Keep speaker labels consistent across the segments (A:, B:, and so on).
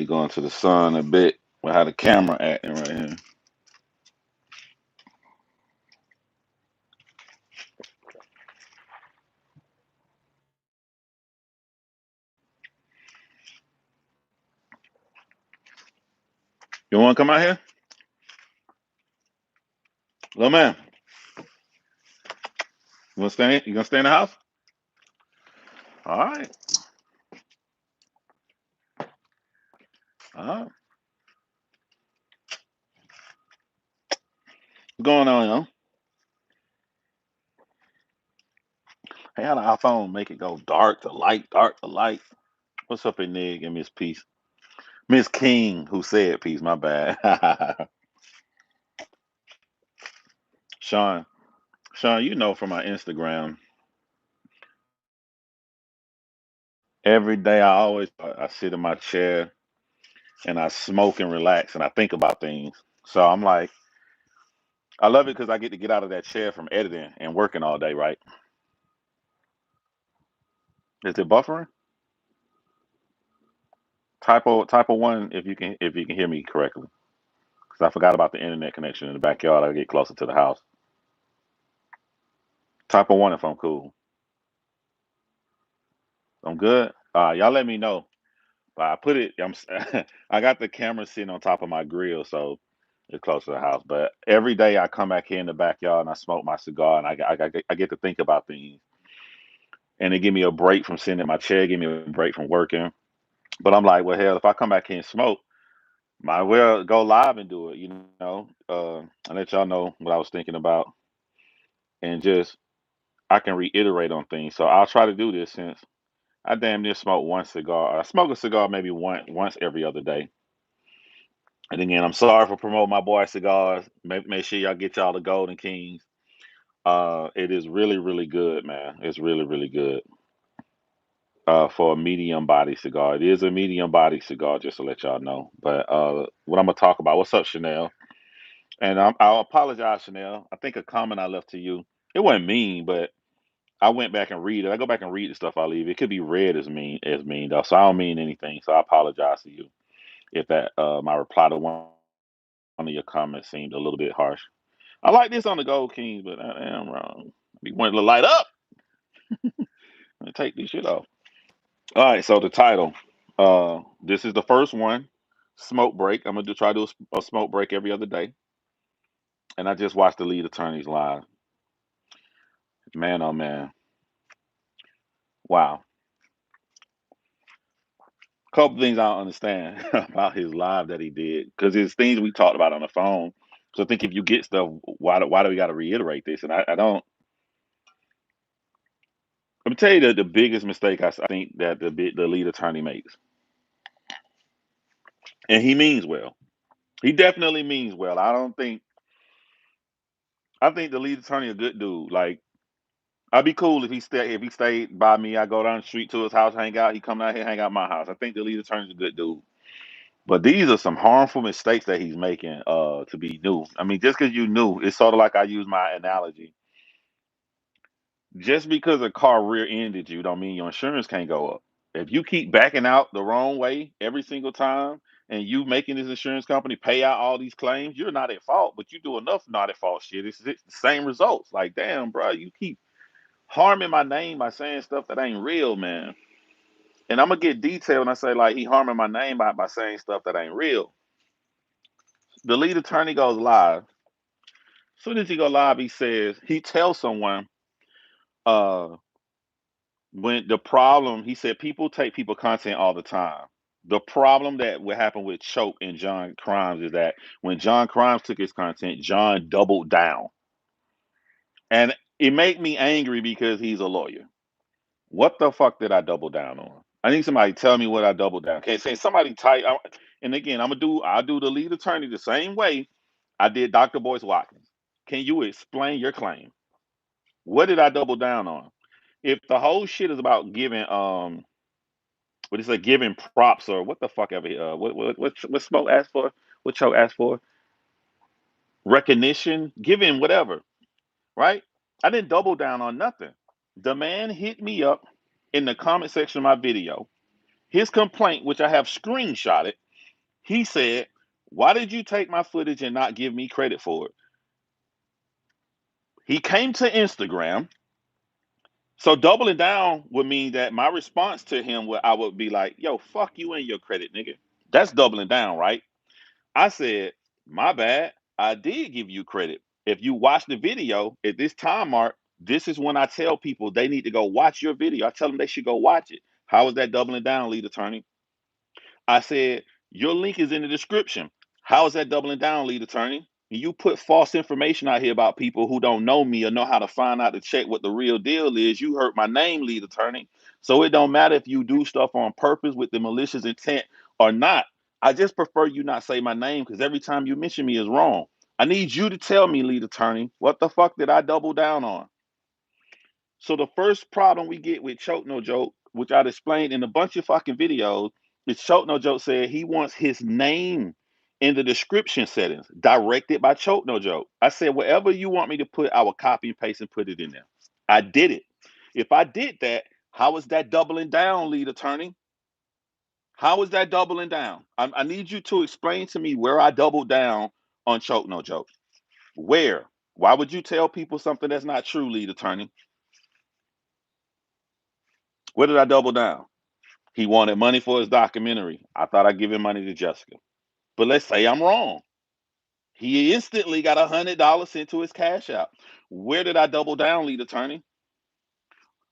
A: to go into the sun a bit with how the camera acting right here. You want to come out here? Little man, you want to stay? You gonna stay in the house? All right. All right. What's going on, yo? Hey, how the iPhone make it go dark to light, dark to light? What's up, Nig and Miss Peace? Miss King, who said peace, my bad. Sean, Sean, you know from my Instagram, every day I sit in my chair and I smoke and relax and I think about things. So I'm like, I love it because I get to get out of that chair from editing and working all day, right? Is it buffering? Typo one if you can hear me correctly. Because I forgot about the internet connection in the backyard. I get closer to the house. Typo one if I'm cool. I'm good. Y'all let me know. But I put it. I got the camera sitting on top of my grill, so it's close to the house. But every day I come back here in the backyard and I smoke my cigar and I get to think about things. And it give me a break from sitting in my chair, give me a break from working. But I'm like, well, hell, if I come back here and smoke, might well go live and do it, I let y'all know what I was thinking about, and just I can reiterate on things. So I'll try to do this since I damn near smoke one cigar. I smoke a cigar maybe once every other day. And again, I'm sorry for promoting my boy cigars. Make sure y'all get y'all the Golden Kings. It is really, really good, man. It's really, really good. For a medium body cigar. It is a medium body cigar, just to let y'all know. But what I'm gonna talk about, what's up, Chanel? And I'll apologize, Chanel. I think a comment I left to you, it wasn't mean, but I went back and read it. I go back and read the stuff I leave. It could be read as mean though. So I don't mean anything. So I apologize to you if that my reply to one of your comments seemed a little bit harsh. I like this on the Gold Kings, but I am wrong. We want to light up. Let me take this shit off. All right, so the title. This is the first one. Smoke break. I'm gonna try to do a smoke break every other day. And I just watched the lead attorneys live. Man, oh man. Wow. Couple things I don't understand about his live that he did because it's things we talked about on the phone. So I think if you get stuff, why do we got to reiterate this? And I don't. Let me tell you the biggest mistake I think that the lead attorney makes, and he means well. He definitely means well. I think the lead attorney a good dude. Like I'd be cool if he stayed by me. I go down the street to his house, hang out. He come out here, hang out at my house. I think the lead attorney's a good dude. But these are some harmful mistakes that he's making to be new. I mean, just because you knew, it's sort of like I use my analogy. Just because a car rear-ended you don't mean your insurance can't go up. If you keep backing out the wrong way every single time and you making this insurance company pay out all these claims, you're not at fault, but you do enough not at fault shit. It's the same results. Like, damn, bro, you keep harming my name by saying stuff that ain't real, man. And I'm gonna get detailed when I say like he harming my name by saying stuff that ain't real. The lead attorney goes live. As soon as he go live, he tells someone uh when the problem he said people take people content all the time. The problem that would happen with Choke and John Crimes is that when John Crimes took his content, John doubled down. And it made me angry because he's a lawyer. What the fuck did I double down on? I need somebody to tell me what I doubled down. Can't say somebody type. And again, I'll do the lead attorney the same way I did Dr. Boyce Watkins. Can you explain your claim? What did I double down on? If the whole shit is about giving what is it, giving props or what the fuck ever what Smoke asked for, what Choke asked for, recognition, giving whatever, right? I didn't double down on nothing. The man hit me up in the comment section of my video. His complaint, which I have screenshotted, He said, "Why did you take my footage and not give me credit for it?" He came to Instagram. So doubling down would mean that my response to him I would be like, "Yo, fuck you and your credit, nigga." That's doubling down, right? I said, "My bad. I did give you credit. If you watch the video at this time mark, this is when I tell people they need to go watch your video. I tell them they should go watch it." How is that doubling down, lead attorney? I said, "Your link is in the description." How is that doubling down, lead attorney? You put false information out here about people who don't know me or know how to find out to check what the real deal is. You hurt my name, lead attorney. So it don't matter if you do stuff on purpose with the malicious intent or not. I just prefer you not say my name because every time you mention me is wrong. I need you to tell me, lead attorney, what the fuck did I double down on? So the first problem we get with Choke No Joke, which I'd explained in a bunch of fucking videos, is Choke No Joke said he wants his name in the description settings, directed by Choke No Joke. I said, whatever you want me to put, I will copy and paste and put it in there. I did it. If I did that, how is that doubling down, lead attorney? How is that doubling down? I need you to explain to me where I doubled down on Choke No Joke. Where? Why would you tell people something that's not true, lead attorney? Where did I double down? He wanted money for his documentary. I thought I'd give him money to Jessica. But let's say I'm wrong. He instantly got $100 sent to his cash app. Where did I double down, lead attorney?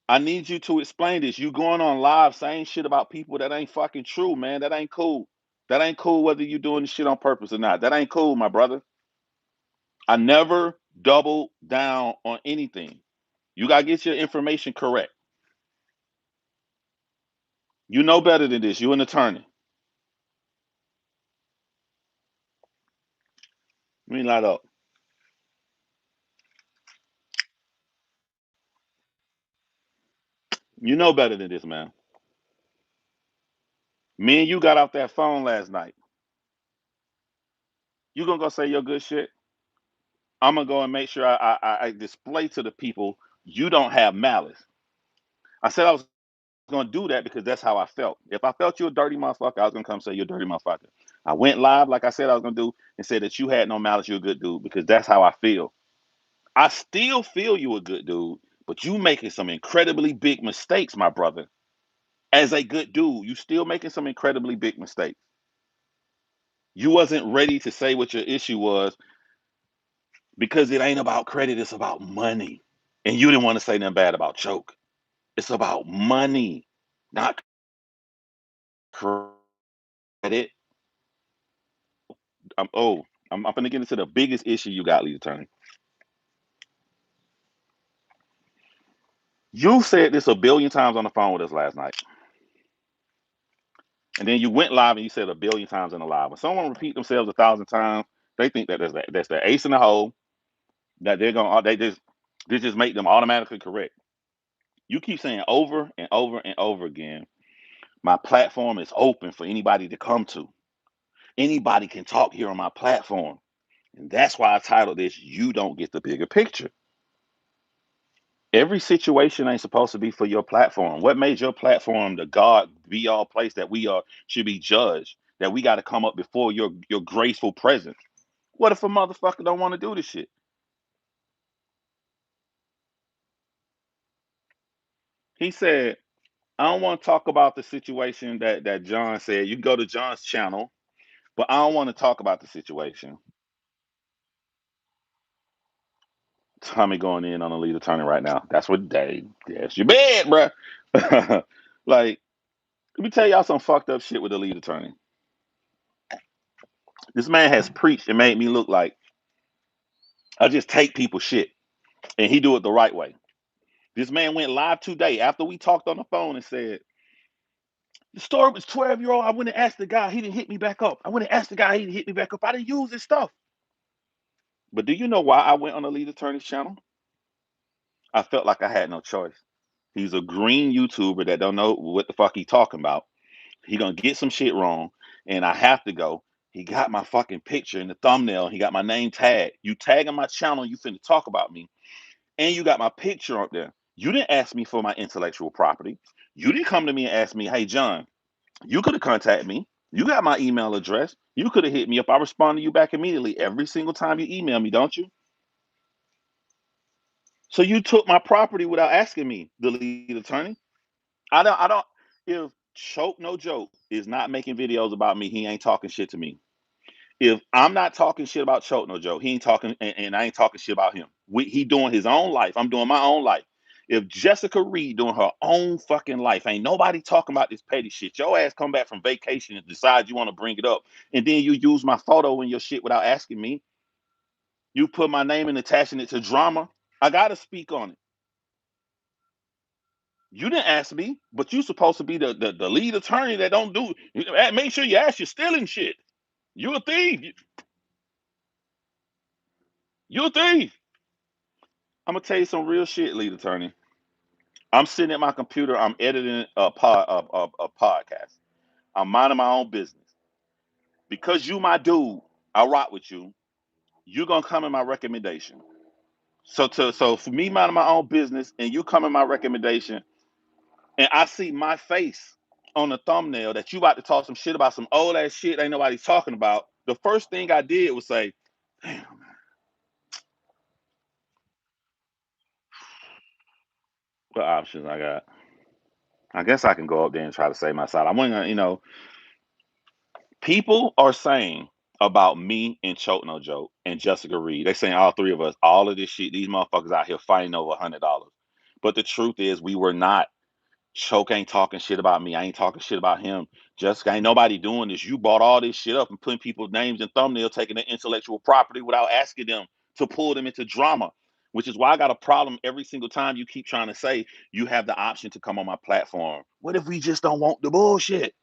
A: I need you to explain this. You going on live saying shit about people that ain't fucking true, man. That ain't cool. That ain't cool whether you doing this shit on purpose or not. That ain't cool, my brother. I never double down on anything. You gotta get your information correct. You know better than this. You an attorney. Let me light up. You know better than this, man. Me and you got off that phone last night. You gonna go say your good shit? I'm gonna go and make sure I display to the people you don't have malice. I said I was gonna do that because that's how I felt. If I felt you a dirty motherfucker, I was gonna come say you're a dirty motherfucker. I went live like I said I was gonna do and said that you had no malice, you're a good dude because that's how I feel. I still feel you a good dude, but you making some incredibly big mistakes, my brother. As a good dude, you still making some incredibly big mistakes. You wasn't ready to say what your issue was because it ain't about credit, it's about money. And you didn't want to say nothing bad about Choke. It's about money, not credit. I'm going to get into the biggest issue you got, lead attorney. You said this a billion times on the phone with us last night. And then you went live and you said a billion times in the live. When someone repeat themselves 1,000 times, they think that that's the ace in the hole, that they just make them automatically correct. You keep saying over and over and over again, my platform is open for anybody to come to. Anybody can talk here on my platform. And that's why I titled this, You Don't Get the Bigger Picture. Every situation ain't supposed to be for your platform. What made your platform the God be all place that we are should be judged? That we got to come up before your graceful presence. What if a motherfucker don't want to do this shit? He said, I don't want to talk about the situation that John said. You can go to John's channel, but I don't want to talk about the situation. Tommy going in on the lead attorney right now. That's what they. That's your bed, bro. Like, let me tell y'all some fucked up shit with the lead attorney. This man has preached and made me look like I just take people's shit, and he do it the right way. This man went live today after we talked on the phone and said the story was 12-year-old. I went and asked the guy. He didn't hit me back up. I went and asked the guy. He didn't hit me back up. I didn't use his stuff. But do you know why I went on the lead attorney's channel? I felt like I had no choice. He's a green YouTuber that don't know what the fuck he talking about. He gonna get some shit wrong, and I have to go. He got my fucking picture in the thumbnail. He got my name tagged. You tagging my channel, you finna talk about me, and you got my picture up there. You didn't ask me for my intellectual property. You didn't come to me and ask me, hey John, you could have contacted me. You got my email address. You could have hit me up. I respond to you back immediately every single time you email me, don't you? So you took my property without asking me, the lead attorney. I don't if Choke No Joke is not making videos about me, he ain't talking shit to me. If I'm not talking shit about Choke No Joke, he ain't talking, and I ain't talking shit about him. He doing his own life. I'm doing my own life. If Jessica Reed doing her own fucking life, ain't nobody talking about this petty shit. Your ass come back from vacation and decide you want to bring it up, and then you use my photo in your shit without asking me. You put my name and attaching it to drama. I gotta speak on it. You didn't ask me, but you supposed to be the lead attorney that don't do. Make sure you ask you stealing shit. You a thief. You a thief. I'm gonna tell you some real shit, lead attorney. I'm sitting at my computer. I'm editing a podcast. I'm minding my own business. Because you my dude, I rock with you. You gonna come in my recommendation. So for me minding my own business and you come in my recommendation, and I see my face on the thumbnail that you about to talk some shit about some old ass shit ain't nobody talking about. The first thing I did was say, damn, what options I got? I guess I can go up there and try to save my side. I'm gonna, people are saying about me and Choke No Joke and Jessica Reed. They saying all three of us, all of this shit, these motherfuckers out here fighting over $100. But the truth is, we were not. Choke ain't talking shit about me. I ain't talking shit about him. Jessica, ain't nobody doing this. You bought all this shit up and putting people's names and thumbnail, taking their intellectual property without asking them to pull them into drama. Which is why I got a problem every single time you keep trying to say you have the option to come on my platform. What if we just don't want the bullshit?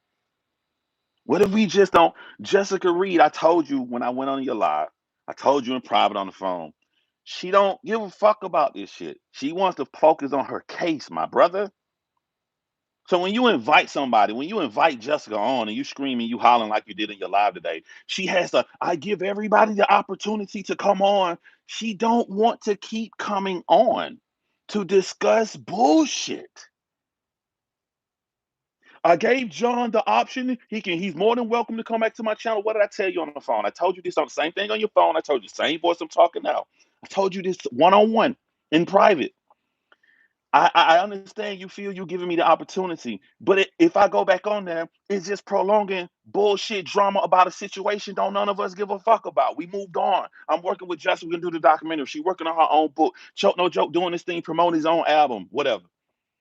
A: What if we just don't? Jessica Reed, I told you when I went on your live, I told you in private on the phone. She don't give a fuck about this shit. She wants to focus on her case, my brother. So when you invite somebody, when you invite Jessica on and you screaming, you hollering like you did in your live today, she has to, I give everybody the opportunity to come on. She don't want to keep coming on to discuss bullshit. I gave John the option. He's more than welcome to come back to my channel. What did I tell you on the phone? I told you this on the same thing on your phone. I told you the same voice I'm talking now. I told you this one on one in private. I understand you feel you giving me the opportunity, but if I go back on there, it's just prolonging bullshit drama about a situation don't none of us give a fuck about. We moved on. I'm working with Jessica. We can do the documentary. She working on her own book. Choke No Joke doing this thing, promoting his own album, whatever.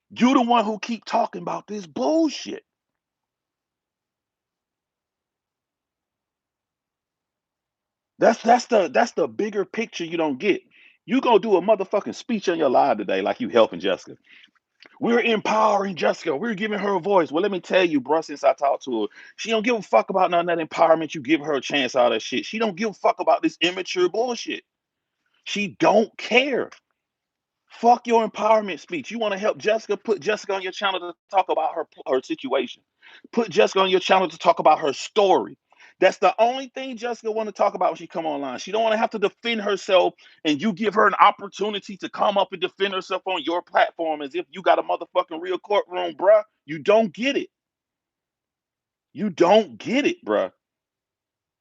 A: You the one who keep talking about this bullshit. That's the bigger picture you don't get. You gonna do a motherfucking speech on your live today like you helping Jessica. We're empowering Jessica. We're giving her a voice. Well, let me tell you, bro, since I talked to her, she don't give a fuck about none of that empowerment. You give her a chance, all that shit. She don't give a fuck about this immature bullshit. She don't care. Fuck your empowerment speech. You want to help Jessica? Put Jessica on your channel to talk about her situation. Put Jessica on your channel to talk about her story. That's the only thing Jessica want to talk about when she come online. She don't want to have to defend herself, and you give her an opportunity to come up and defend herself on your platform as if you got a motherfucking real courtroom, bruh. You don't get it. You don't get it, bruh.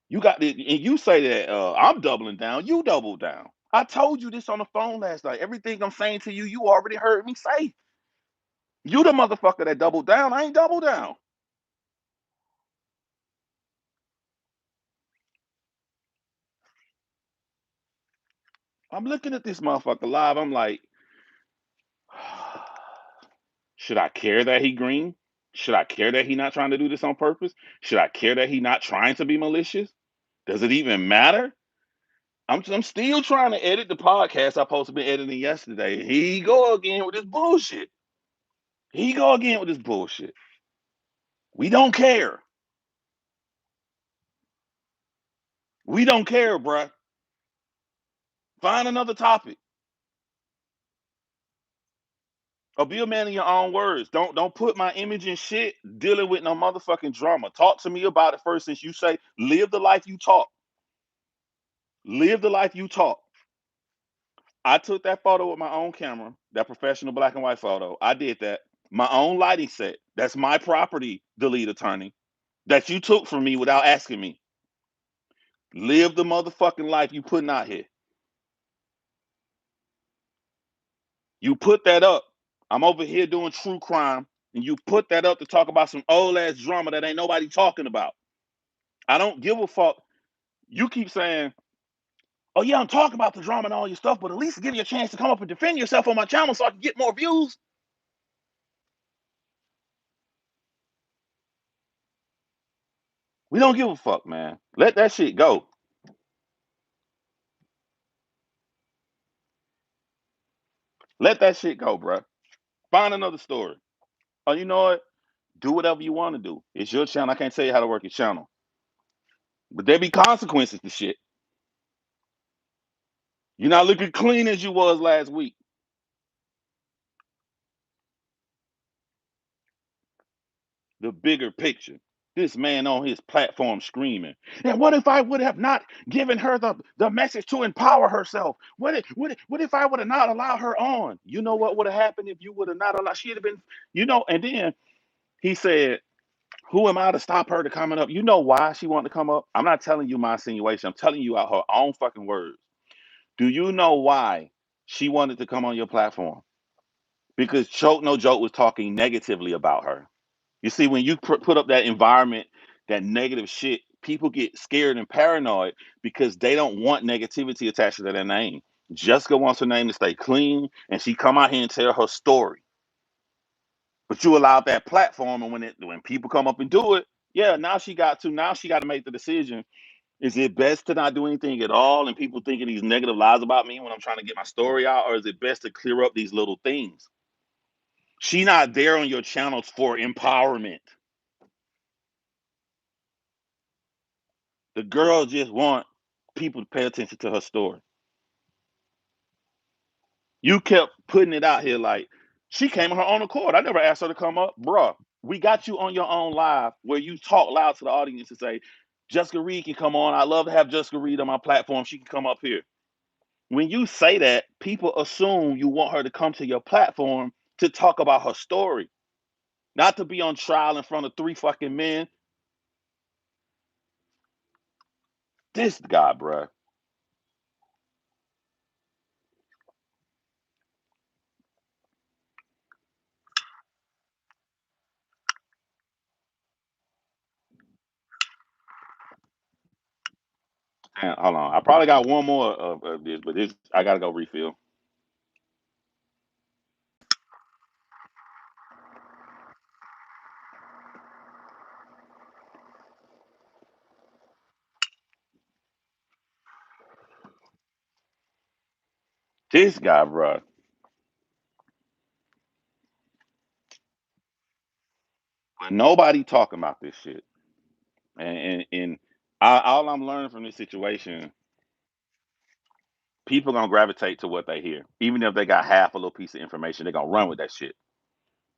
A: You got it, and you say that I'm doubling down. You double down. I told you this on the phone last night. Everything I'm saying to you, you already heard me say. You the motherfucker that doubled down. I ain't double down. I'm looking at this motherfucker live. I'm like, should I care that he green? Should I care that he not trying to do this on purpose? Should I care that he not trying to be malicious? Does it even matter? I'm still trying to edit the podcast I supposed to be editing yesterday. Here he go again with this bullshit. Here he go again with this bullshit. We don't care. We don't care, bruh. Find another topic. Or be a man in your own words. Don't put my image in shit dealing with no motherfucking drama. Talk to me about it first since you say live the life you talk. Live the life you talk. I took that photo with my own camera, that professional black and white photo. I did that. My own lighting set. That's my property, the lead attorney. that you took from me without asking me. Live the motherfucking life you putting out here. You put that up. I'm over here doing true crime, and you put that up to talk about some old ass drama that ain't nobody talking about. I don't give a fuck. You keep saying, "Oh yeah, I'm talking about the drama and all your stuff," but at least give you a chance to come up and defend yourself on my channel so I can get more views. We don't give a fuck, man. Let that shit go. Let that shit go, bro. Find another story. Oh, you know what? Do whatever you want to do. It's your channel. I can't tell you how to work your channel. But there be consequences to shit. You're not looking clean as you was last week. The bigger picture. This man on his platform screaming. And what if I would have not given her the message to empower herself? What if I would have not allowed her on? You know what would have happened if you would have not allowed? She'd have been, and then he said, who am I to stop her to coming up? You know why she wanted to come up? I'm not telling you my insinuation. I'm telling you out her own fucking words. Do you know why she wanted to come on your platform? Because Choke No Joke was talking negatively about her. You see, when you put up that environment, that negative shit, people get scared and paranoid because they don't want negativity attached to their name. Jessica wants her name to stay clean, and she come out here and tell her story. But you allowed that platform, and when people come up and do it, yeah, now she got to make the decision. Is it best to not do anything at all, and people thinking these negative lies about me when I'm trying to get my story out, or is it best to clear up these little things? She not there on your channels for empowerment. The girl just want people to pay attention to her story. You kept putting it out here like she came on her own accord. I never asked her to come up, bruh. We got you on your own live where you talk loud to the audience and say, Jessica Reed can come on. I love to have Jessica Reed on my platform. She can come up here. When you say that, people assume you want her to come to your platform to talk about her story, not to be on trial in front of 3 fucking men. This guy, bruh. Hold on. I probably got one more of this, but this I gotta go refill. This guy, bruh. Nobody talking about this shit. And all I'm learning from this situation, people gonna gravitate to what they hear. Even if they got half a little piece of information, they're gonna run with that shit.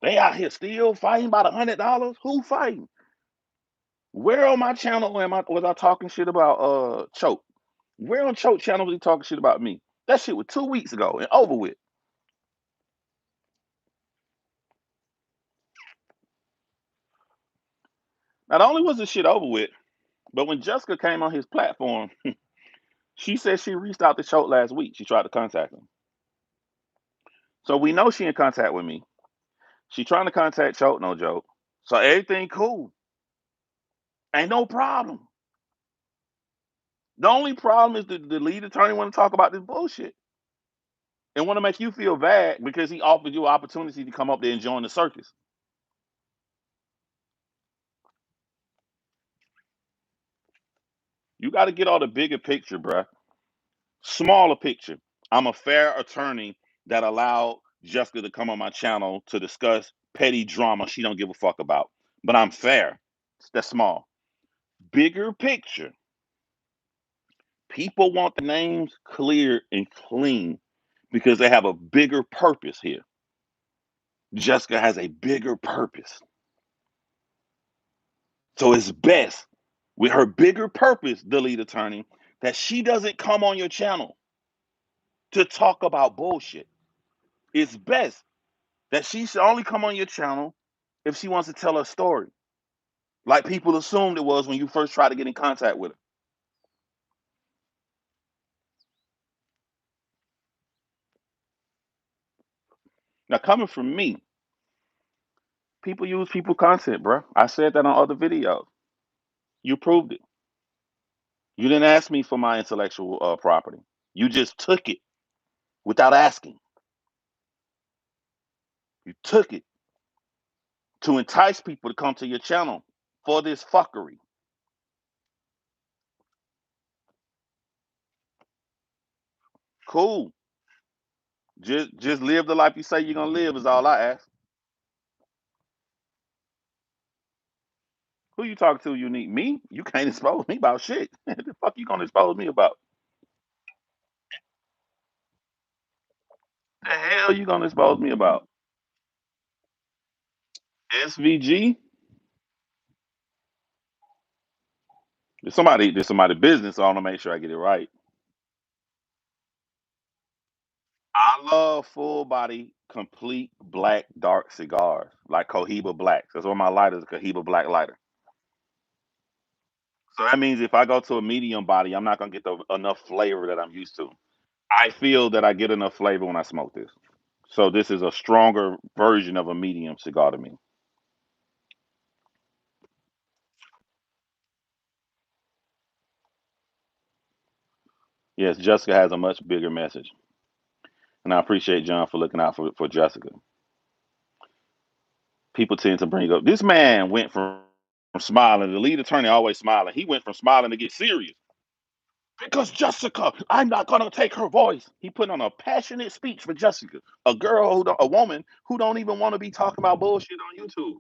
A: They out here still fighting about $100. Who fighting? Where on my channel was I talking shit about Choke? Where on Choke channel was he talking shit about me? That shit was 2 weeks ago and over with. Not only was the shit over with, but when Jessica came on his platform, she said she reached out to Choke last week. She tried to contact him. So we know she in contact with me. She trying to contact Choke No Joke. So everything cool. Ain't no problem. The only problem is the lead attorney want to talk about this bullshit and want to make you feel bad because he offered you an opportunity to come up there and join the circus. You got to get all the bigger picture, bruh. Smaller picture. I'm a fair attorney that allowed Jessica to come on my channel to discuss petty drama she don't give a fuck about. But I'm fair. That's small. Bigger picture. People want the names clear and clean because they have a bigger purpose here. Jessica has a bigger purpose. So it's best with her bigger purpose, the lead attorney, that she doesn't come on your channel to talk about bullshit. It's best that she should only come on your channel if she wants to tell her story. like people assumed it was when you first tried to get in contact with her. Now, coming from me, people use people content, bro. I said that on other videos. You proved it. You didn't ask me for my intellectual property. You just took it without asking. You took it to entice people to come to your channel for this fuckery. Cool. Just live the life you say you're gonna live is all I ask. Who you talking to, Unique? Me? You can't expose me about shit. The fuck you gonna expose me about? The hell you gonna expose me about? SVG? There's somebody business, so I wanna make sure I get it right. I love full body, complete black dark cigars, like Cohiba Blacks. That's one of my lighters, a Cohiba Black lighter. So that means if I go to a medium body, I'm not gonna get the enough flavor that I'm used to. I feel that I get enough flavor when I smoke this. So this is a stronger version of a medium cigar to me. Yes, Jessica has a much bigger message, and I appreciate John for looking out for Jessica. People tend to bring up this man went from smiling. The lead attorney always smiling. He went from smiling to get serious because Jessica. I'm not gonna take her voice. He put on a passionate speech for Jessica, a girl, a woman who don't even want to be talking about bullshit on YouTube.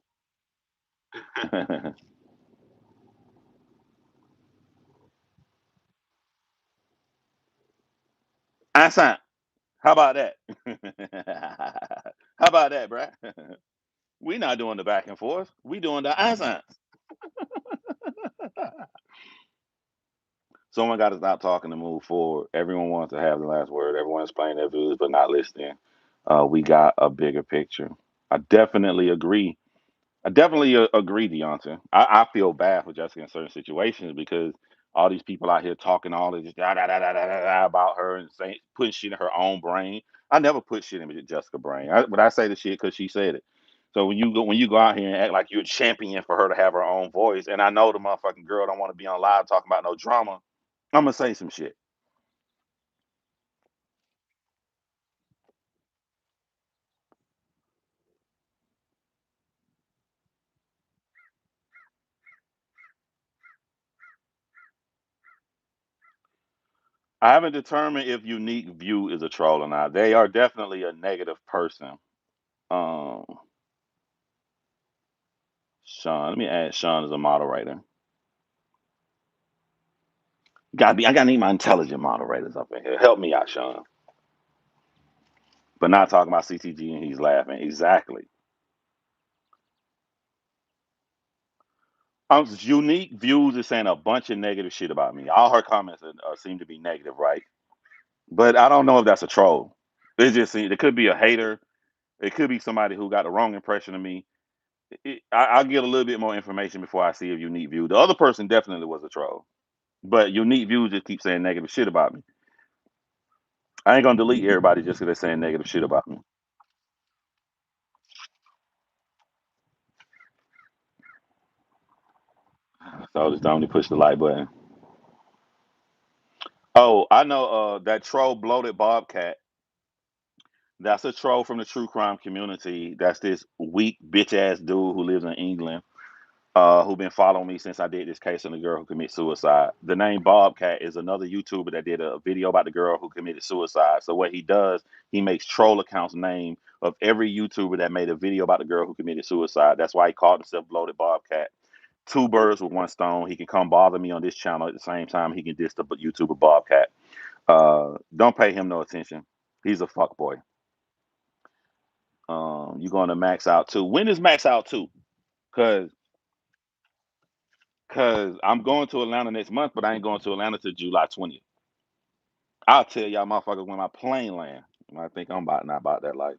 A: Einstein, how about that? How about that, bruh? We not doing the back and forth. We doing the Einstein. Someone got to stop talking to move forward. Everyone wants to have the last word. Everyone's playing their views, but not listening. We got a bigger picture. I definitely agree. I definitely agree, Deonta. I feel bad for Jessica in certain situations because all these people out here talking all this da, da, da, da, da, da, da about her and saying putting shit in her own brain. I never put shit in Jessica's brain. But I say the shit because she said it. So when you go out here and act like you're a champion for her to have her own voice, and I know the motherfucking girl don't want to be on live talking about no drama, I'm gonna say some shit. I haven't determined if Unique View is a troll or not. They are definitely a negative person. Um, Sean, let me add Sean as a moderator. I gotta need my intelligent moderators up in here. Help me out, Sean. But not talking about CTG and he's laughing. Exactly. Unique Views is saying a bunch of negative shit about me. All her comments seem to be negative, right? But I don't know if that's a troll. It could be a hater. It could be somebody who got the wrong impression of me. I'll get a little bit more information before I see a Unique View. The other person definitely was a troll, but Unique Views just keep saying negative shit about me. I ain't gonna delete everybody just because they're saying negative shit about me. So just only push the like button. Oh, I know that troll bloated Bobcat. That's a troll from the true crime community. That's this weak bitch ass dude who lives in England, who been following me since I did this case on the girl who committed suicide. The name Bobcat is another YouTuber that did a video about the girl who committed suicide. So what he does, he makes troll accounts name of every YouTuber that made a video about the girl who committed suicide. That's why he called himself Bloated Bobcat. Two birds with one stone. He can come bother me on this channel at the same time he can diss the YouTuber Bobcat. Don't pay him no attention. He's a fuck boy. You're going to Max Out too. When is Max Out too? Cause cause I'm going to Atlanta next month, but I ain't going to Atlanta till July 20th. I'll tell y'all motherfuckers when my plane land. I think I'm about not about that life.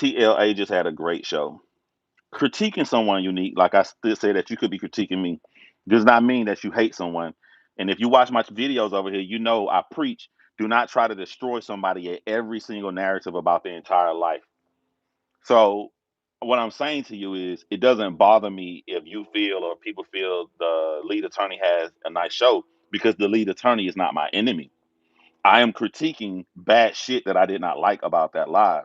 A: TLA just had a great show. Critiquing someone unique, like I still say that you could be critiquing me, does not mean that you hate someone. And if you watch my videos over here, you know I preach do not try to destroy somebody at every single narrative about their entire life. So what I'm saying to you is it doesn't bother me if you feel or people feel the lead attorney has a nice show because the lead attorney is not my enemy. I am critiquing bad shit that I did not like about that live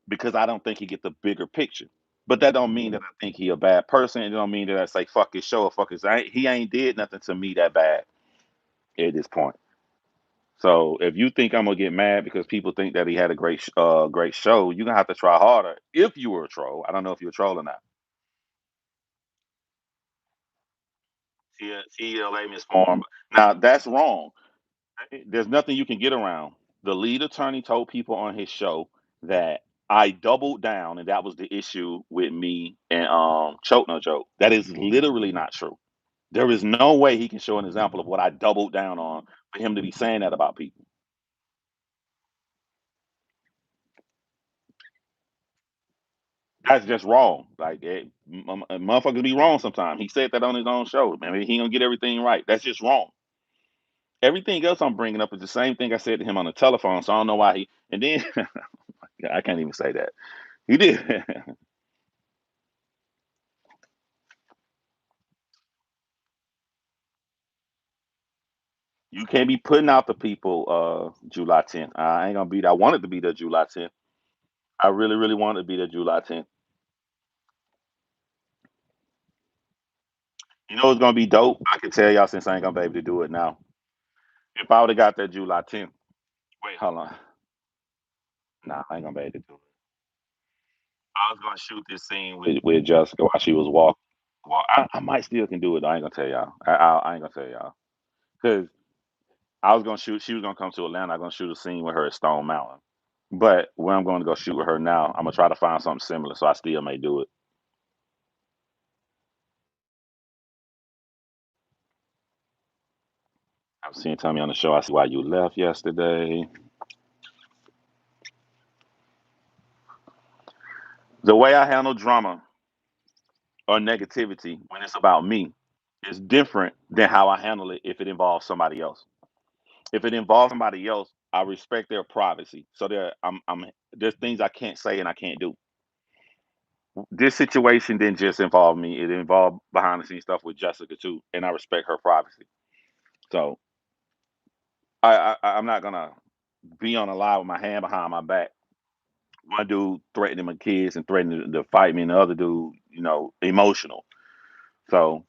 A: because I don't think he get the bigger picture. But that don't mean that I think he a bad person. It don't mean that I say fuck his show or fuck his. He ain't did nothing to me that bad at this point. So if you think I'm gonna get mad because people think that he had a great show, you're gonna have to try harder. If you were a troll, I don't know if you're a troll or not. TLA misformed. Now that's wrong. There's nothing you can get around. The lead attorney told people on his show that I doubled down, and that was the issue with me and Choke No Joke. That is literally not true. There is no way he can show an example of what I doubled down on for him to be saying that about people. That's just wrong. Like motherfuckers be wrong sometimes. He said that on his own show. Maybe he gonna get everything right. That's just wrong. Everything else I'm bringing up is the same thing I said to him on the telephone. So I don't know why he. And then I can't even say that he did. You can't be putting out the people July 10th. I ain't gonna be there. I wanted to be there July 10th. I really, really wanted to be there July 10th. You know it's gonna be dope. I can tell y'all since I ain't gonna be able to do it now. If I would have got that July 10th, wait, hold on. Nah, I ain't gonna be able to do it. I was gonna shoot this scene with Jessica while she was walking. Well, I might still can do it. I ain't gonna tell y'all. I ain't gonna tell y'all because I was gonna shoot. She was gonna come to Atlanta. I'm gonna shoot a scene with her at Stone Mountain. But where I'm going to go shoot with her now, I'm gonna try to find something similar, so I still may do it. I've seen Tommy on the show. I see why you left yesterday. The way I handle drama or negativity when it's about me is different than how I handle it if it involves somebody else. If it involves somebody else, I respect their privacy. So there's things I can't say and I can't do. This situation didn't just involve me; it involved behind the scenes stuff with Jessica too, and I respect her privacy. So I'm not gonna be on a live with my hand behind my back. One dude threatening my kids and threatening to fight me, and the other dude, emotional. So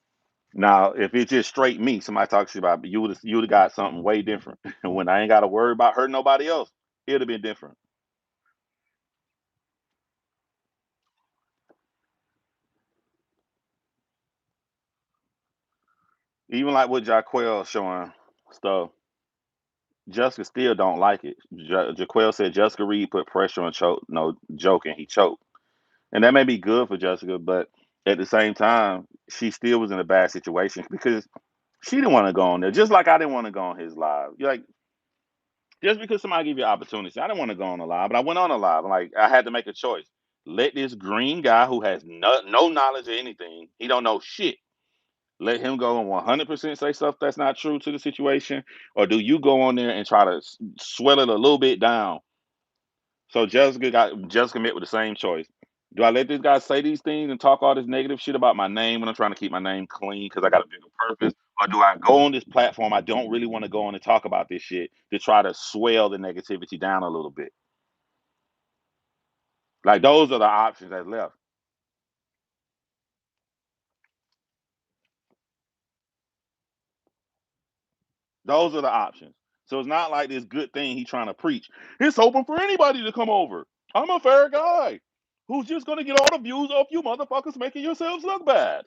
A: now, if it's just straight me, somebody talks to you about, you would have got something way different. And when I ain't got to worry about hurting nobody else, it'd have been different. Even like with Jaquel showing stuff, Jessica still don't like it. Jaquel said Jessica Reed put pressure on choke, no joke, and he choked, and that may be good for Jessica, but at the same time, she still was in a bad situation because she didn't want to go on there, just like I didn't want to go on his live. Like just because somebody give you an opportunity, I didn't want to go on a live, but I went on a live. Like I had to make a choice. Let this green guy who has no knowledge of anything, he don't know shit. Let him go and 100% say stuff that's not true to the situation, or do you go on there and try to swell it a little bit down? So Jessica met with the same choice. Do I let this guy say these things and talk all this negative shit about my name when I'm trying to keep my name clean because I got a bigger purpose? Or do I go on this platform I don't really want to go on and talk about this shit to try to swell the negativity down a little bit? Like those are the options that's left. Those are the options. So it's not like this good thing he's trying to preach. It's open for anybody to come over. I'm a fair guy who's just gonna get all the views off you motherfuckers making yourselves look bad.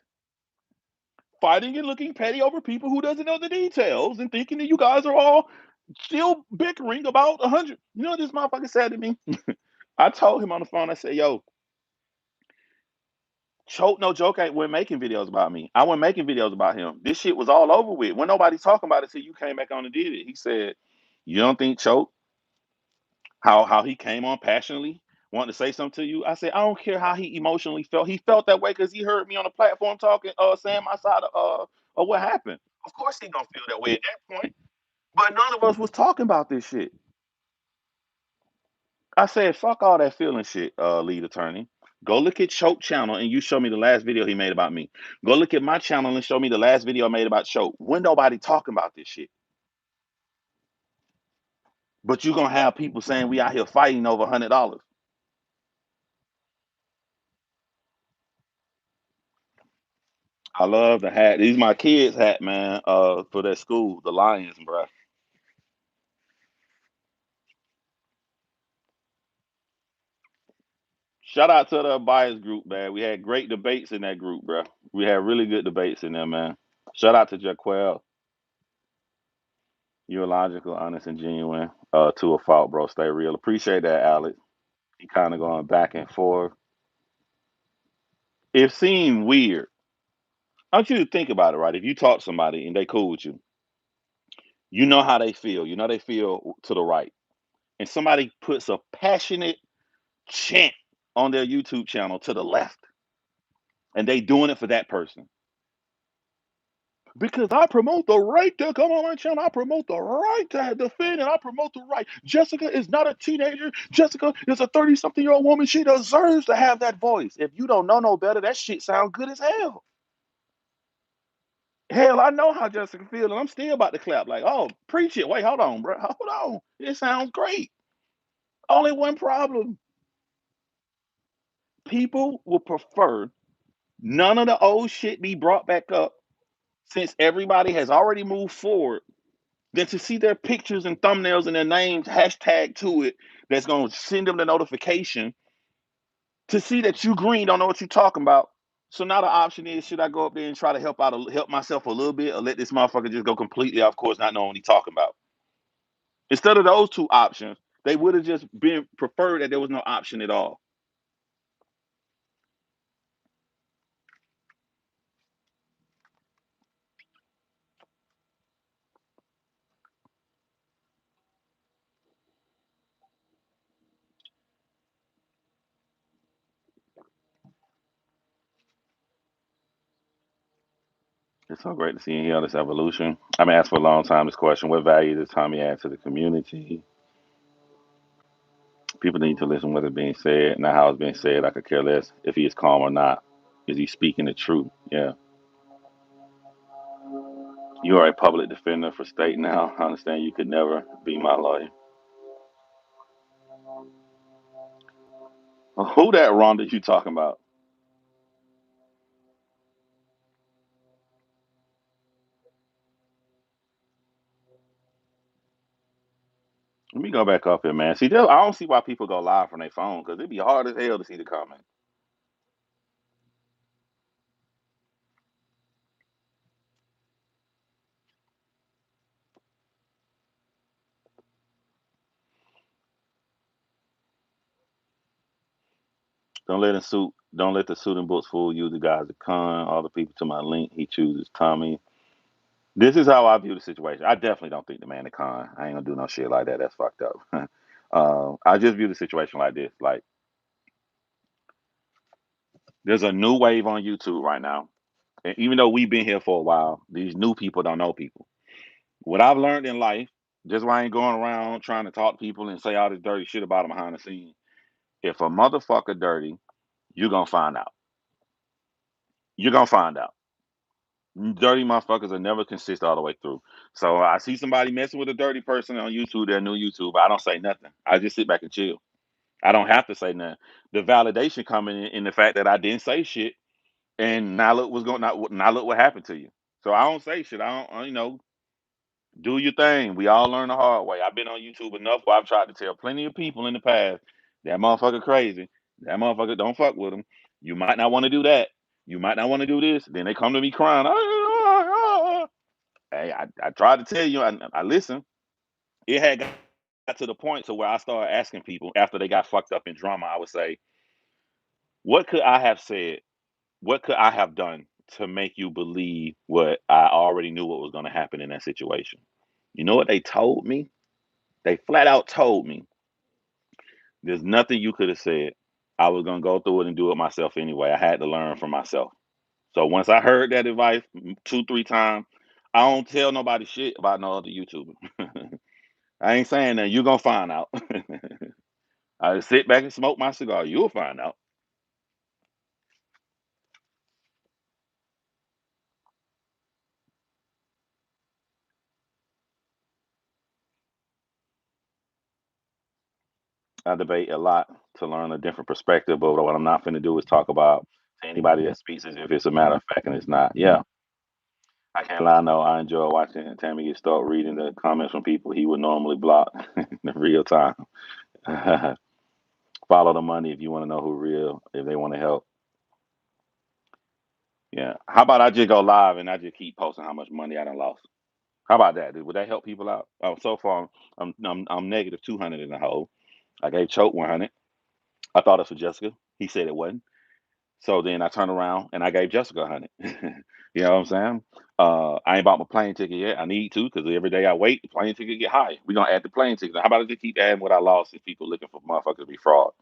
A: Fighting and looking petty over people who doesn't know the details and thinking that you guys are all still bickering about 100. You know what this motherfucker said to me? I told him on the phone, I said, yo, Choke No Joke ain't when making videos about me. I wasn't making videos about him. This shit was all over with. When nobody talking about it till you came back on and did it. He said, you don't think Choke, how he came on passionately wanting to say something to you. I said, I don't care how he emotionally felt. He felt that way because he heard me on the platform talking, saying my side of what happened. Of course he gonna feel that way at that point. But none of us was talking about this shit. I said, fuck all that feeling shit, lead attorney. Go look at Choke channel and you show me the last video he made about me. Go look at my channel and show me the last video I made about Choke. When nobody talking about this shit. But you gonna have people saying we out here fighting over $100. I love the hat. These my kids' hat, man. For their school, the Lions, bro. Shout out to the bias group, man. We had great debates in that group, bro. We had really good debates in there, man. Shout out to Jaquel. You're logical, honest, and genuine. To a fault, bro. Stay real. Appreciate that, Alex. He kind of going back and forth. It seemed weird. I want you to think about it, right? If you talk to somebody and they cool with you, you know how they feel. You know they feel to the right. And somebody puts a passionate chant on their YouTube channel to the left, and they doing it for that person. Because I promote the right to come on my channel. I promote the right to defend and I promote the right. Jessica is not a teenager. Jessica is a 30-something-year-old woman. She deserves to have that voice. If you don't know no better, that shit sounds good as hell. Hell, I know how Jessica feels, and I'm still about to clap. Like, oh, preach it. Wait, hold on, bro. Hold on. It sounds great. Only one problem. People will prefer none of the old shit be brought back up since everybody has already moved forward than to see their pictures and thumbnails and their names hashtag to it that's going to send them the notification to see that you green don't know what you're talking about. So now the option is, should I go up there and try to help myself a little bit, or let this motherfucker just go completely off course, not knowing what he's talking about? Instead of those two options, they would have just been preferred that there was no option at all. It's so great to see and hear this evolution. I've been asked for a long time this question: what value does Tommy add to the community? People need to listen what is being said, not how it's being said. I could care less if he is calm or not. Is he speaking the truth? Yeah. You are a public defender for state now. I understand you could never be my lawyer. Who that Rhonda you talking about? Let me go back up here, man. See, I don't see why people go live from their phone because it'd be hard as hell to see the comment. Don't let the suit and books fool you. The guy's a con. All the people to my link, he chooses Tommy. This is how I view the situation. I definitely don't think the man a con. I ain't gonna do no shit like that. That's fucked up. I just view the situation like this. Like, there's a new wave on YouTube right now. And even though we've been here for a while, these new people don't know people. What I've learned in life, just why I ain't going around trying to talk to people and say all this dirty shit about them behind the scenes. If a motherfucker dirty, you're gonna find out. You're gonna find out. Dirty motherfuckers are never consistent all the way through. So I see somebody messing with a dirty person on YouTube, they're new YouTube. I don't say nothing. I just sit back and chill. I don't have to say nothing. The validation coming in the fact that I didn't say shit, and now look what's going. Now look what happened to you. So I don't say shit. I don't. Do your thing. We all learn the hard way. I've been on YouTube enough where I've tried to tell plenty of people in the past that motherfucker crazy. That motherfucker don't fuck with him. You might not want to do that. You might not want to do this. Then they come to me crying. Hey, I tried to tell you. I listen. It had got to the point to where I started asking people after they got fucked up in drama. I would say, what could I have said? What could I have done to make you believe what I already knew what was going to happen in that situation? You know what they told me? They flat out told me There's nothing you could have said. I was gonna go through it and do it myself anyway. I had to learn from myself. So once I heard that advice 2, 3 times, I don't tell nobody shit about no other YouTuber. I ain't saying that. You gonna find out. I just sit back and smoke my cigar. You'll find out. I debate a lot to learn a different perspective, but what I'm not finna do is talk about to anybody that speaks as if it's a matter of fact and it's not. Yeah, I can't lie. No, I enjoy watching Tammy get start reading the comments from people he would normally block in real time. Follow the money if you want to know who real, if they want to help. Yeah. How about I just go live and I just keep posting how much money I done lost? How about that? Would that help people out? So far, I'm negative 200 in the hole. I gave Choke 100. I thought it was for Jessica. He said it wasn't. So then I turned around and I gave Jessica 100. You know what I'm saying? I ain't bought my plane ticket yet. I need to because every day I wait, the plane ticket get high. We're gonna add the plane ticket. How about I just keep adding what I lost if people looking for motherfuckers to be fraud?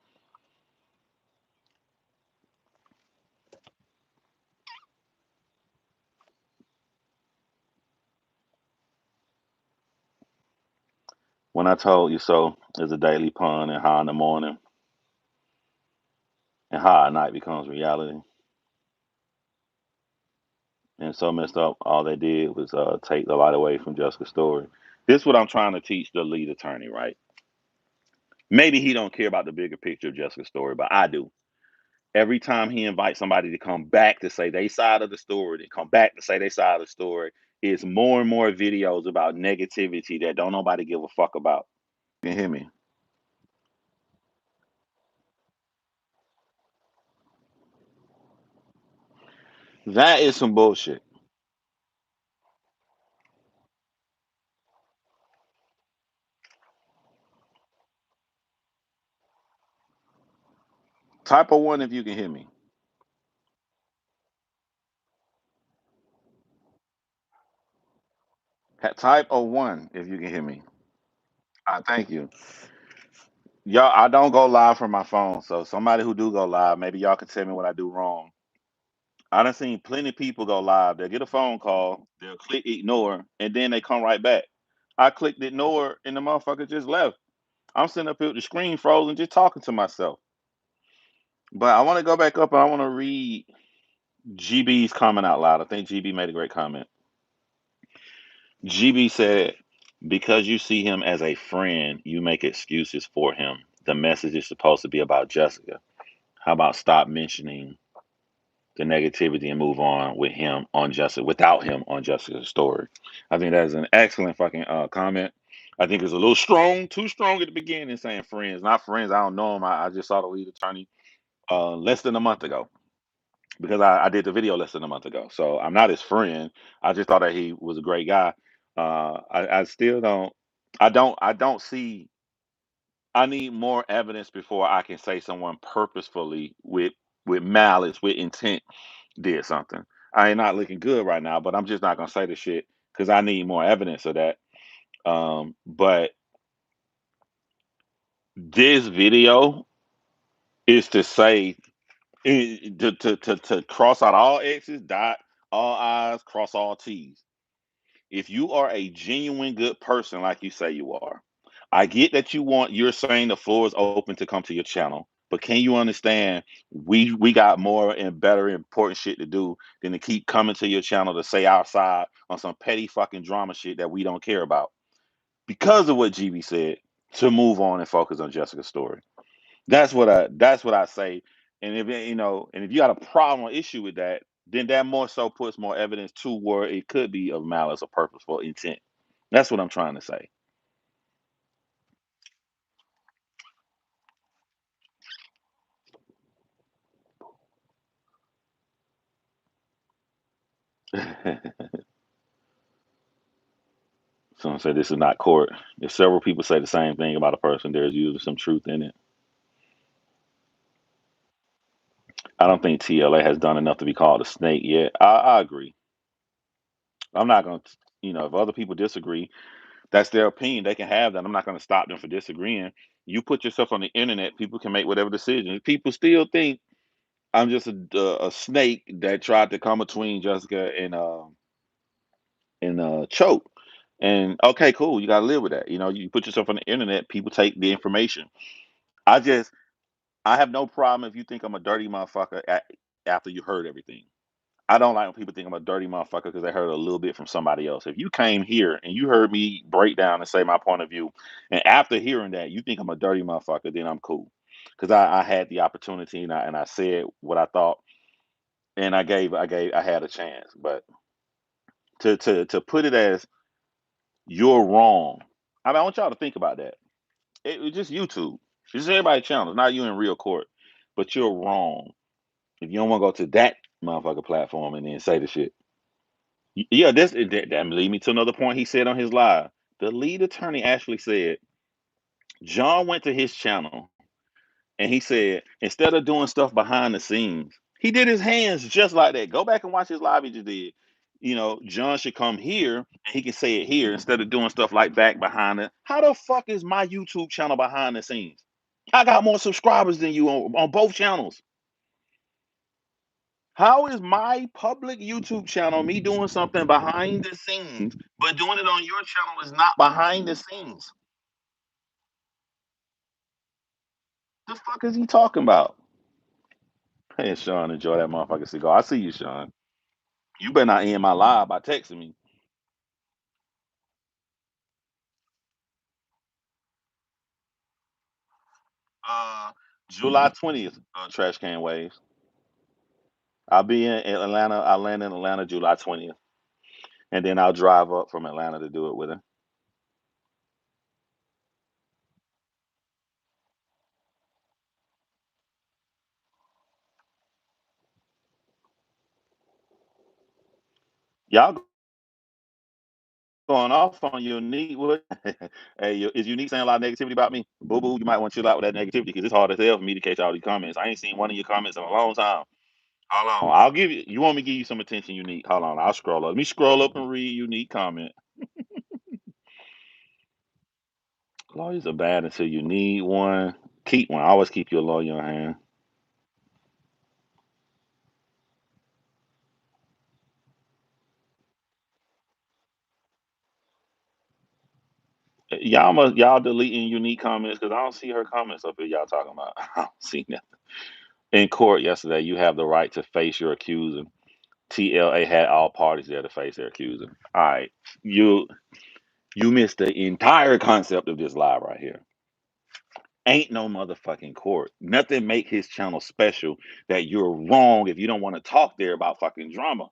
A: When I told you so is a daily pun and how in the morning and how at night becomes reality. And so messed up, all they did was take the light away from Jessica's story. This is what I'm trying to teach the lead attorney, right? Maybe he don't care about the bigger picture of Jessica's story, but I do. Every time he invites somebody to come back to say they side of the story, to come back to say they side of the story, it's more and more videos about negativity that don't nobody give a fuck about. You can hear me? That is some bullshit. Type of one if you can hear me. Type of one if you can hear me. I thank you. Y'all, I don't go live from my phone, so somebody who do go live, maybe y'all can tell me what I do wrong. I done seen plenty of people go live. They'll get a phone call, they'll click ignore, and then they come right back. I clicked ignore, and the motherfucker just left. I'm sitting up here with the screen frozen, just talking to myself. But I want to go back up and I want to read GB's comment out loud. I think GB made a great comment. GB said, because you see him as a friend, you make excuses for him. The message is supposed to be about Jessica. How about stop mentioning the negativity and move on with him on Jessica without him on Jessica's story? I think that is an excellent fucking comment. I think it's a little strong, too strong at the beginning, saying friends, not friends. I don't know him. I just saw the lead attorney less than a month ago because I did the video less than a month ago. So I'm not his friend. I just thought that he was a great guy. I still don't. I don't see. I need more evidence before I can say someone purposefully with malice, with intent, did something. I ain't not looking good right now, but I'm just not gonna say the shit because I need more evidence of that. But this video is to say to cross out all X's, dot all I's, cross all T's. If you are a genuine good person like you say you are, I get that you're saying the floor is open to come to your channel, but can you understand we got more and better important shit to do than to keep coming to your channel to say outside on some petty fucking drama shit that we don't care about because of what GB said, to move on and focus on Jessica's story. That's what I say. And if you got a problem or issue with that, then that more so puts more evidence to where it could be of malice or purposeful intent. That's what I'm trying to say. Someone said this is not court. If several people say the same thing about a person, there's usually some truth in it. I don't think TLA has done enough to be called a snake yet. I agree. I'm not going to, if other people disagree, that's their opinion. They can have that. I'm not going to stop them for disagreeing. You put yourself on the internet, people can make whatever decisions. People still think I'm just a snake that tried to come between Jessica and Choke. And okay, cool, you gotta live with that. You know, you put yourself on the internet, people take the information. I just I have no problem if you think I'm a dirty motherfucker after you heard everything. I don't like when people think I'm a dirty motherfucker because they heard a little bit from somebody else. If you came here and you heard me break down and say my point of view, and after hearing that you think I'm a dirty motherfucker, then I'm cool. Because I had the opportunity and I said what I thought, and I had a chance. But to put it as you're wrong, I mean, I want y'all to think about that. It was just YouTube. It's just everybody's channel. It's not you in real court, but you're wrong if you don't want to go to that motherfucker platform and then say the shit. Yeah, that lead me to another point he said on his live. The lead attorney actually said John went to his channel and he said instead of doing stuff behind the scenes, he did his hands just like that. Go back and watch his live he just did. You know, John should come here and he can say it here instead of doing stuff like back behind it. How the fuck is my YouTube channel behind the scenes? I got more subscribers than you on both channels. How is my public YouTube channel me doing something behind the scenes, but doing it on your channel is not behind the scenes? The fuck is he talking about? Hey, Sean, enjoy that motherfucking cigar. I see you, Sean. You better not end my live by texting me. Uh, July 20th, Trash Can Waves. I'll be in Atlanta. I'll land in Atlanta July 20th, and then I'll drive up from Atlanta to do it with him. Y'all going off on Unique. What? Hey, is Unique saying a lot of negativity about me? Boo boo, you might want to chill out with that negativity because it's hard as hell for me to catch all these comments. I ain't seen one of your comments in a long time. Hold on, I'll give you. You want me to give you some attention, Unique? Hold on, I'll scroll up. Let me scroll up and read Unique comment. Lawyers are bad until you need one. Keep one. Always keep your lawyer on hand. Y'all deleting Unique comments because I don't see her comments up here. Y'all talking about? I don't see that. In court yesterday, you have the right to face your accuser. TLA had all parties there to face their accuser. All right, you you missed the entire concept of this live right here. Ain't no motherfucking court. Nothing make his channel special that you're wrong if you don't want to talk there about fucking drama.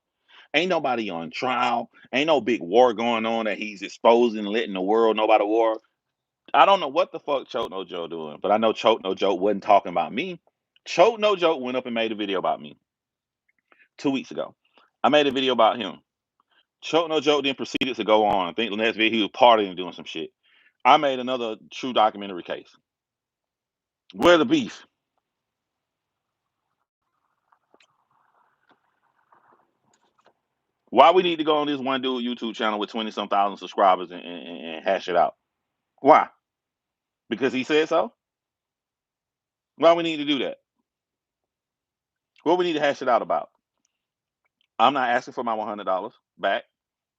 A: Ain't nobody on trial. Ain't no big war going on that he's exposing, letting the world know about a war. I don't know what the fuck Choke No Joe doing, but I know Choke No Joke wasn't talking about me. Choke No Joke went up and made a video about me 2 weeks ago. I made a video about him. Choke No Joke then proceeded to go on. I think the next video he was partying and doing some shit. I made another true documentary case. Where the beef? Why we need to go on this one dude YouTube channel with 20 some thousand subscribers and hash it out? Why? Because he said so? Why we need to do that? What we need to hash it out about? I'm not asking for my $100 back,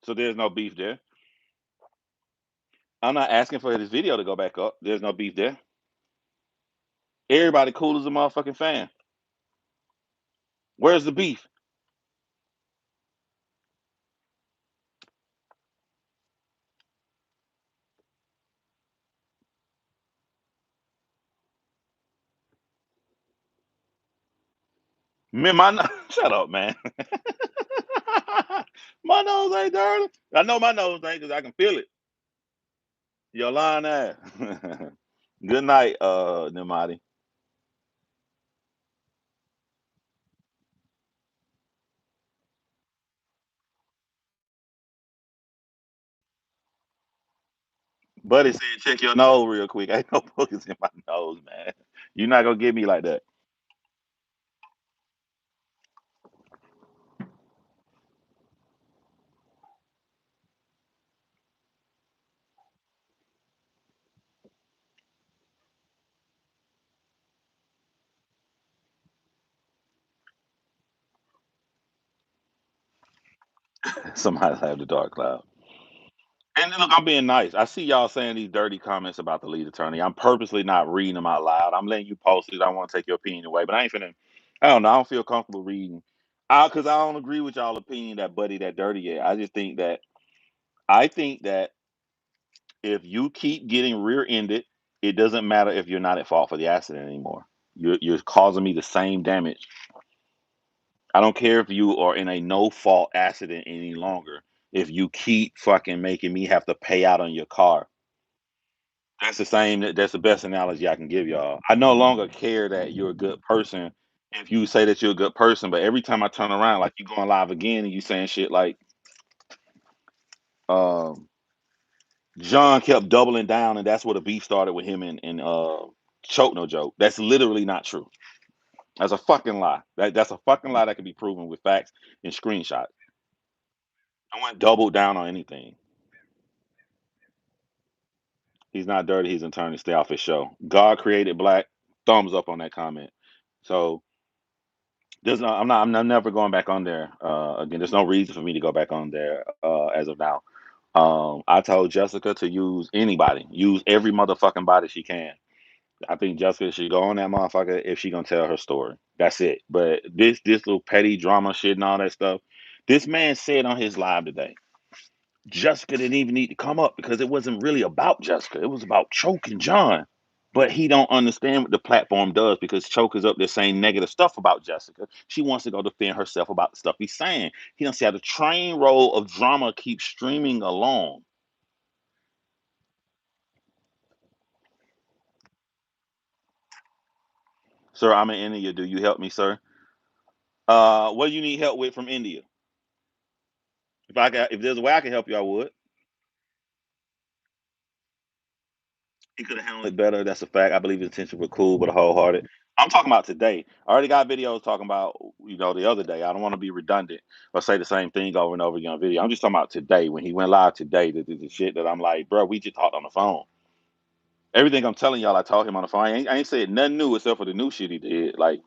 A: so there's no beef there. I'm not asking for this video to go back up. There's no beef there. Everybody cool as a motherfucking fan. Where's the beef? Man, shut up, man. My nose ain't dirty. I know my nose ain't because I can feel it. Your lying ass. Good night, Nimati. Buddy said, check your nose real quick. Ain't no boogers in my nose, man. You're not gonna get me like that. Somebody have the dark cloud. And look, I'm being nice. I see y'all saying these dirty comments about the lead attorney. I'm purposely not reading them out loud. I'm letting you post it. I want to take your opinion away, but I ain't finna. I don't know. I don't feel comfortable reading. Because I don't agree with y'all opinion that Buddy that dirty yet. I just think that if you keep getting rear-ended, it doesn't matter if you're not at fault for the accident anymore. You're causing me the same damage. I don't care if you are in a no fault accident any longer. If you keep fucking making me have to pay out on your car, that's the same. That's the best analogy I can give y'all. I no longer care that you're a good person if you say that you're a good person, but every time I turn around, like you going live again and you saying shit like, um, John kept doubling down, and that's where the beef started with him and Choke No Joke. That's literally not true. That's a fucking lie. That's a fucking lie that can be proven with facts and screenshots. I went double down on anything. He's not dirty. He's an attorney. Stay off his show. God created black. Thumbs up on that comment. So there's no. I'm never going back on there again. There's no reason for me to go back on there as of now. I told Jessica to use anybody. Use every motherfucking body she can. I think Jessica should go on that motherfucker if she gonna tell her story. That's it. But this little petty drama shit and all that stuff. This man said on his live today, Jessica didn't even need to come up because it wasn't really about Jessica. It was about Choke and John. But he don't understand what the platform does because Choke is up there saying negative stuff about Jessica. She wants to go defend herself about the stuff he's saying. He don't see how the train roll of drama keeps streaming along. Sir, I'm in India. Do you help me, sir? What do you need help with from India? If there's a way I can help you, I would. He could have handled it better. That's a fact. I believe his intentions were cool, but wholehearted. I'm talking about today. I already got videos talking about, the other day. I don't want to be redundant or say the same thing over and over again on video. I'm just talking about today when he went live today. The shit that I'm like, bro, we just talked on the phone. Everything I'm telling y'all, I told him on the phone. I ain't said nothing new except for the new shit he did. Like,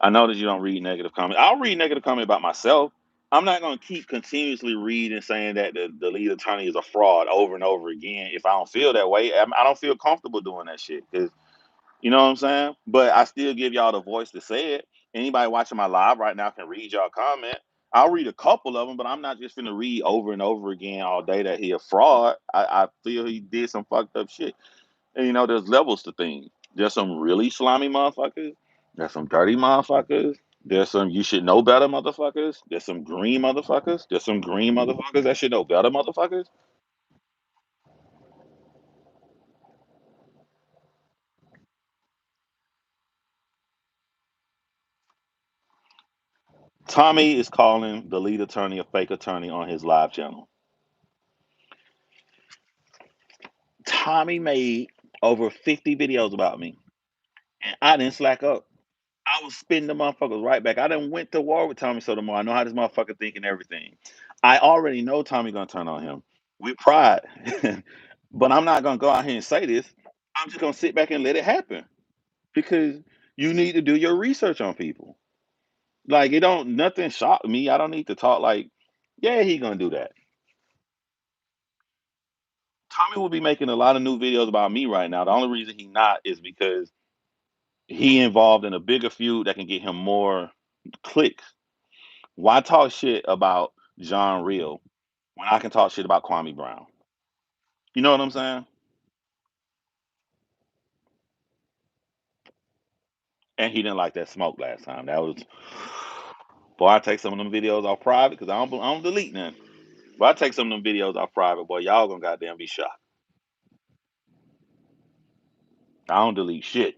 A: I know that you don't read negative comments. I'll read negative comment about myself. I'm not going to keep continuously reading saying that the lead attorney is a fraud over and over again. If I don't feel that way, I don't feel comfortable doing that shit. Because you know what I'm saying? But I still give y'all the voice to say it. Anybody watching my live right now can read y'all comment. I'll read a couple of them, but I'm not just gonna read over and over again all day that he a fraud. I feel he did some fucked up shit. And there's levels to things. There's some really slimy motherfuckers. There's some dirty motherfuckers. There's some you should know better motherfuckers. There's some green motherfuckers. There's some green motherfuckers that should know better motherfuckers. Tommy is calling the lead attorney a fake attorney on his live channel. Tommy made over 50 videos about me, and I didn't slack up. I was spitting the motherfuckers right back. I done went to war with Tommy Sotomayor. I know how this motherfucker think and everything. I already know Tommy gonna turn on him with pride, but I'm not gonna go out here and say this. I'm just gonna sit back and let it happen because you need to do your research on people. Like it don't nothing shock me. I don't need to talk like, yeah, he gonna do that. Tommy will be making a lot of new videos about me right now. The only reason he not is because he involved in a bigger feud that can get him more clicks. Why talk shit about John Real when I can talk shit about Kwame Brown? You know what I'm saying? And he didn't like that smoke last time. That was, boy, I take some of them videos off private because I don't delete none. But I take some of them videos off private, boy, y'all gonna goddamn be shocked. I don't delete shit.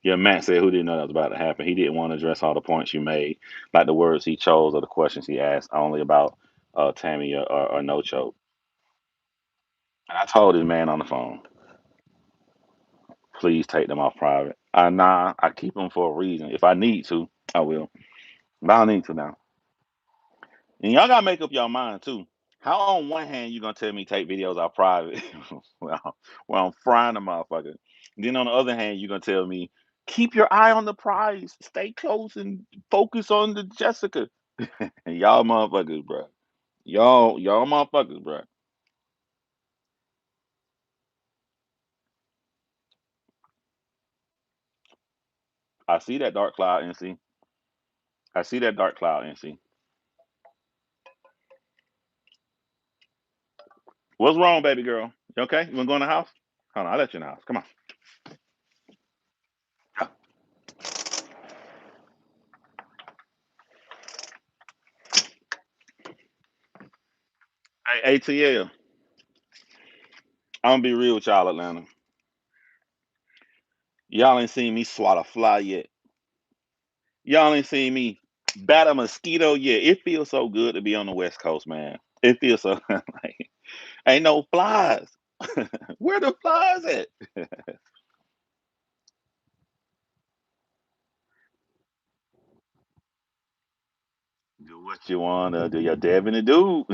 A: Yeah, Matt said who didn't know that was about to happen. He didn't want to address all the points you made, like the words he chose or the questions he asked, only about Tammy or No Choke. And I told this man on the phone, please take them off private. Nah, I keep them for a reason. If I need to, I will. But I don't need to now. And y'all gotta make up your mind too. How on one hand you gonna tell me take videos out private well, well I'm frying the motherfucker. Then on the other hand, you gonna tell me keep your eye on the prize, stay close and focus on the Jessica. Y'all motherfuckers, bro. Y'all motherfuckers, bro. I see that dark cloud, NC. I see that dark cloud, NC. What's wrong, baby girl? You okay? You wanna go in the house? Hold on, I'll let you in the house. Come on. Hey, ATL. I'm gonna be real with y'all, Atlanta. Y'all ain't seen me swat a fly yet. Y'all ain't seen me bat a mosquito yet. It feels so good to be on the West Coast, man. It feels so like ain't no flies. Where the flies at? Do what you wanna do. Your Devin and dude.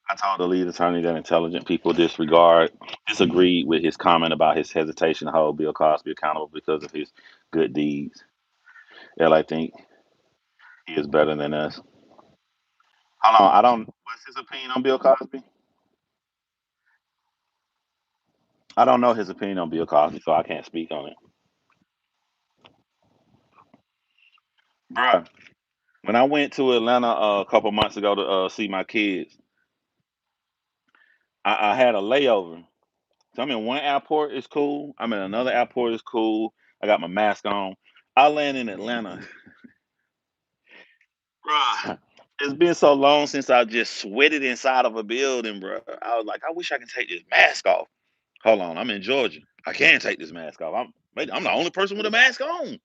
A: I told the lead attorney that intelligent people disagreed with his comment about his hesitation to hold Bill Cosby accountable because of his good deeds. I think he is better than us. Hold on, I don't. What's his opinion on Bill Cosby? I don't know his opinion on Bill Cosby, so I can't speak on it. Bruh, when I went to Atlanta a couple months ago to see my kids, I had a layover. So I'm in one airport, it's cool. I'm in another airport, it's cool. I got my mask on. I land in Atlanta. Bruh, it's been so long since I just sweated inside of a building, bro. I was like, I wish I could take this mask off. Hold on, I'm in Georgia. I can take this mask off. I'm the only person with a mask on.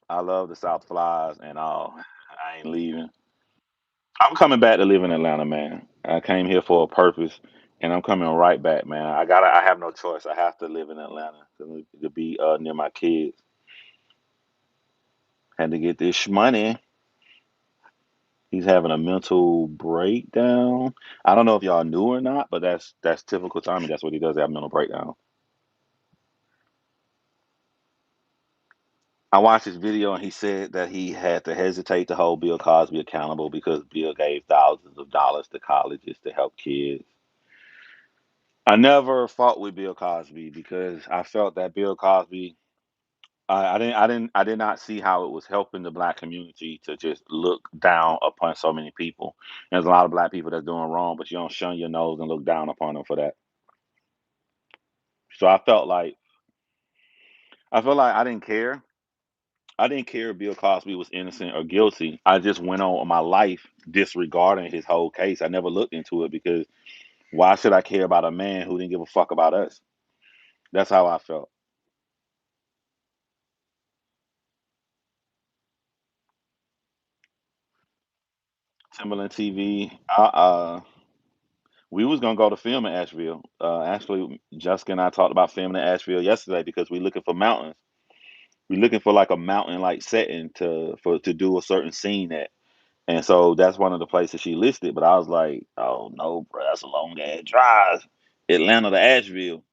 A: I love the South Flies and all. I ain't leaving. I'm coming back to live in Atlanta, man. I came here for a purpose, and I'm coming right back, man. I have no choice. I have to live in Atlanta to be near my kids. Had to get this money. He's having a mental breakdown. I don't know if y'all knew or not, but that's typical Tommy. That's what he does. Have mental breakdown. I watched his video and he said that he had to hesitate to hold Bill Cosby accountable because Bill gave thousands of dollars to colleges to help kids. I never fought with Bill Cosby because I felt that Bill Cosby. I did not see how it was helping the black community to just look down upon so many people. There's a lot of black people that's doing wrong, but you don't shun your nose and look down upon them for that. So I felt like I didn't care. I didn't care if Bill Cosby was innocent or guilty. I just went on my life disregarding his whole case. I never looked into it because why should I care about a man who didn't give a fuck about us? That's how I felt. Timberland TV. We was gonna go to film in Asheville. Actually, Jessica and I talked about filming in Asheville yesterday because we're looking for mountains. We're looking for like a mountain like setting to do a certain scene at. And so that's one of the places she listed. But I was like, oh no, bro, that's a long ass drive. Atlanta to Asheville.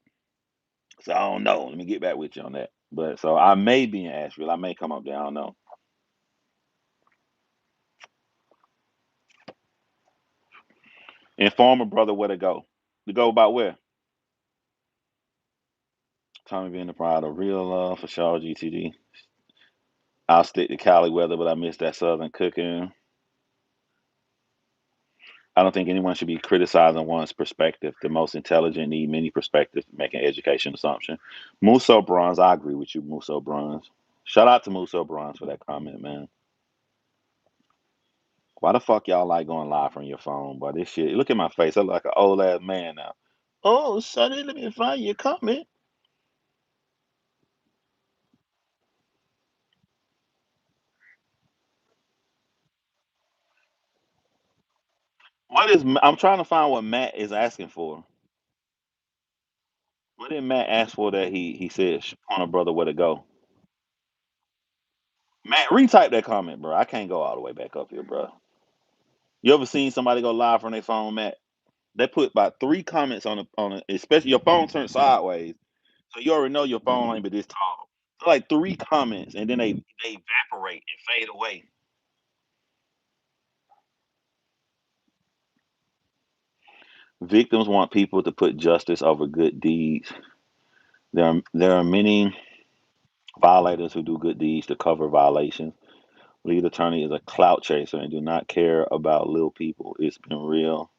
A: So I don't know. Let me get back with you on that. But so I may be in Asheville. I may come up there. I don't know. Inform a brother where to go. To go about where? Tommy being the pride of real love for sure, GTD. I'll stick to Cali weather, but I miss that southern cooking. I don't think anyone should be criticizing one's perspective. The most intelligent need many perspectives to make an education assumption. Muso Bronze, I agree with you, Muso Bronze. Shout out to Muso Bronze for that comment, man. Why the fuck y'all like going live from your phone, boy? This shit. Look at my face. I look like an old ass man now. Oh, Sonny, let me find your comment. What is? I'm trying to find what Matt is asking for. What did Matt ask for that he said point a brother where to go? Matt, retype that comment, bro. I can't go all the way back up here, bro. You ever seen somebody go live from their phone, Matt? They put about 3 comments on a, especially your phone turned sideways. So you already know your phone ain't but this tall. So like 3 comments and then they evaporate and fade away. Victims want people to put justice over good deeds. There are many violators who do good deeds to cover violations. Lead attorney is a clout chaser and do not care about little people. It's been real.